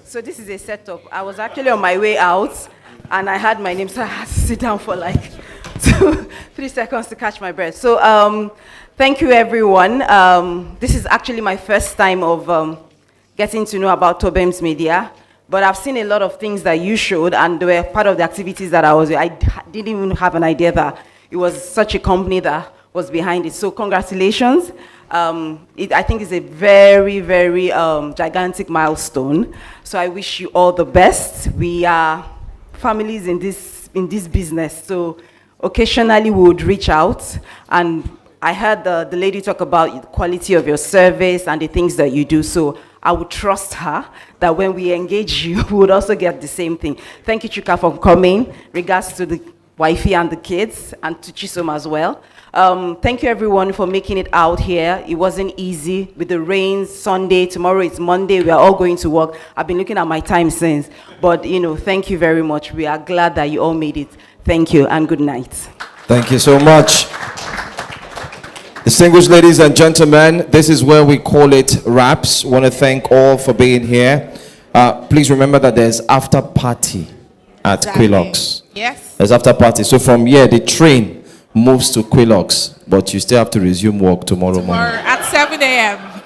So this is a setup. I was actually on my way out, and I had my name, so I had to sit down for like 3 seconds to catch my breath. So thank you, everyone. This is actually my first time of getting to know about Tobems Media, but I've seen a lot of things that you showed, and they were part of the activities that I didn't even have an idea that it was such a company that was behind it. So congratulations. I think it's a very, very gigantic milestone. So I wish you all the best. We are families in this business. So occasionally we would reach out, and I heard the lady talk about the quality of your service and the things that you do. So I would trust her that when we engage you, we would also get the same thing. Thank you, Chuka, for coming. Regards to the wifey and the kids, and to Chisom as well. Thank you, everyone, for making it out here. It wasn't easy with the rains. Sunday, tomorrow it's Monday. We are all going to work. I've been looking at my time since. But, thank you very much. We are glad that you all made it. Thank you, and good night. Thank you so much. Distinguished ladies and gentlemen, this is where we call it wraps. Want to thank all for being here. Please remember that there's after party at Quilox. Yes. There's after party. So from here, the train moves to Quilox, but you still have to resume work tomorrow morning. At 7 a.m.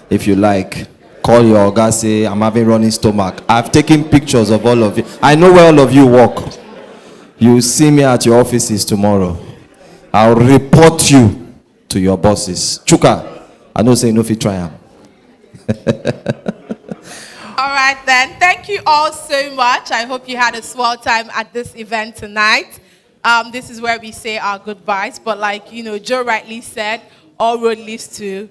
If you like, call your guy, say, I'm having running stomach. I've taken pictures of all of you. I know where all of you work. You will see me at your offices tomorrow. I'll report you to your bosses. Chuka, I know say no fit try am. All right, then. Thank you all so much. I hope you had a swell time at this event tonight. This is where we say our goodbyes. But like, Joe rightly said, all road leads to.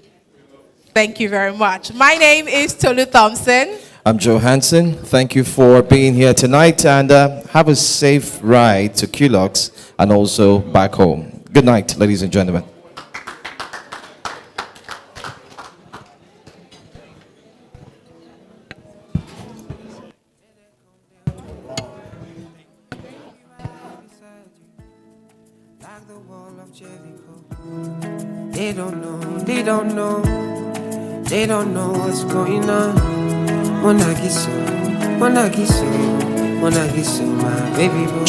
Thank you very much. My name is Tolu Thompson. I'm Joe Hansen. Thank you for being here tonight, and have a safe ride to Quilox and also back home. Good night, ladies and gentlemen. They don't know, they don't know what's going on. Monagiso, Wanna kiss you, my baby boo.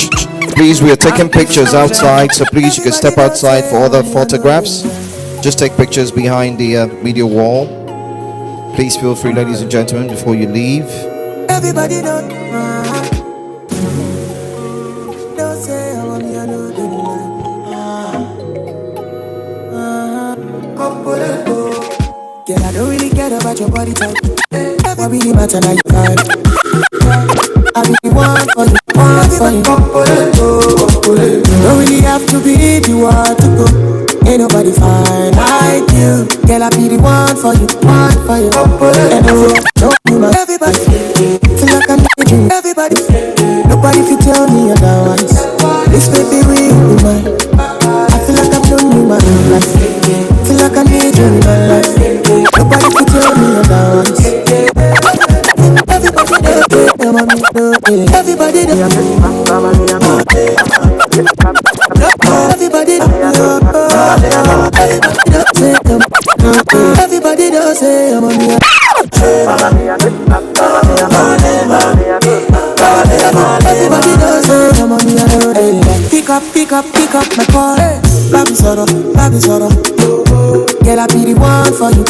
Please, we are taking pictures outside, so please you can step outside for other photographs. Just take pictures behind the media wall. Please feel free, ladies and gentlemen, before you leave. Everybody don't say I want you to do Girl, I don't really care about your body type. What really matter now you vibe. I really want for you, Don't really have to be the one to go. Ain't nobody fine like you. Girl, I be the one for you, And I feel you my everybody. Feel like I need you, everybody. Nobody fit tell me otherwise. This baby will be mine. I feel like I've known you my whole life. Feel like I need you in my life. Nobody fit tell me otherwise. Everybody do. Everybody does say I'm on the Everybody does say I'm on the Pick up my call. Baby sorrow. Girl, I be the one for you.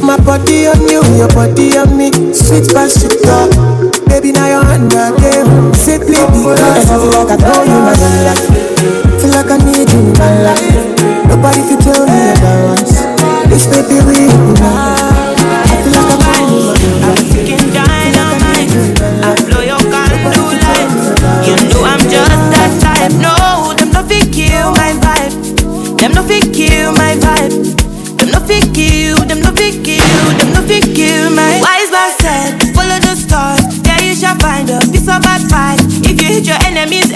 My body on you, your body on me. Sweet past it up. Baby, now you're under game. Simply because I feel like I know you my life. Feel like I need you in my life. Nobody can tell me otherwise. This baby real I feel like I know you my life. I'm ticking dynamite. I blow your candle light. You know I'm just that type. No, them no fit kill my vibe. Them no fit kill my vibe. Them no fit kill my wise man said, follow the stars, there you shall find a piece of advice. If you hit your enemies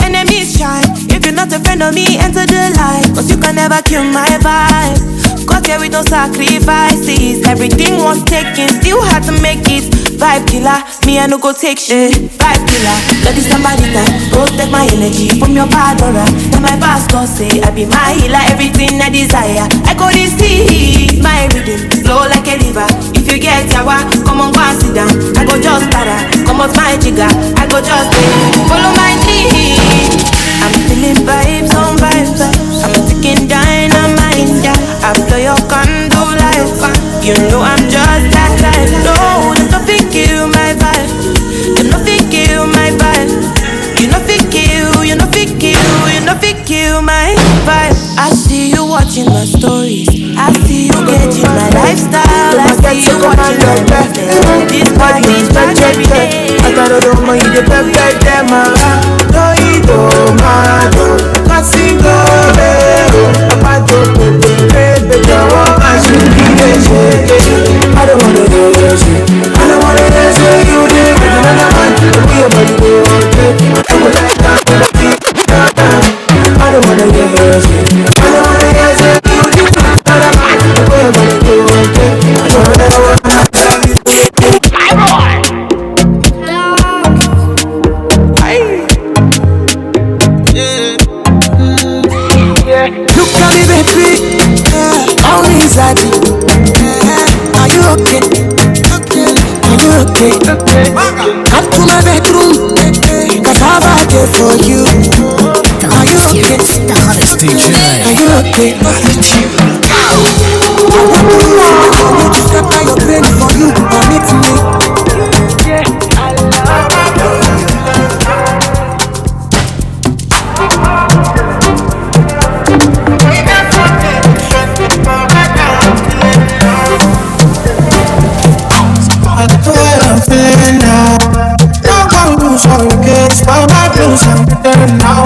shine. If you're not a friend of me, enter the light. Cause you can never kill my vibe. Got here with no sacrifices. Everything was taken, still had to make it. Vibe killer, me I no go take shit. Vibe killer, bloody somebody that protect my energy from your bad aura. Now my pastor say I be my healer, everything I desire. I go receive my rhythm, flow like a river. If you get yawa, come on go and sit down. I go just para, come out my jigger. I go just follow my lead. I'm feeling vibes on vibes. I'm ticking dynamite. I blow your candle light. You know I'm just that type. No, there's nothing kill my vibe. There's nothing kill my vibe. You know fit kill my vibe. I see you watching my stories. I see you getting my lifestyle. I see you watching my business. This party's back every day. I gotta do my the perfect them. No ego, mado. Casingo, Pato, baby, I should be the shit. I don't wanna do this shit. I don't wanna dance with you, dude. Another man, we about to go okay. I would like that. I don't wanna get this shit. I don't wanna dance with you, dude. Another man, we about to go okay. I don't wanna love you. My boy. Look at me, baby. Only inside you. Are you okay? Are you okay? Come to my bedroom, cause I've had it for you. Are you okay? Are you okay? I want to scatter your brain for you to permit me. I love you. I'm feeling now. No one knows how you get by my blues. I'm better now.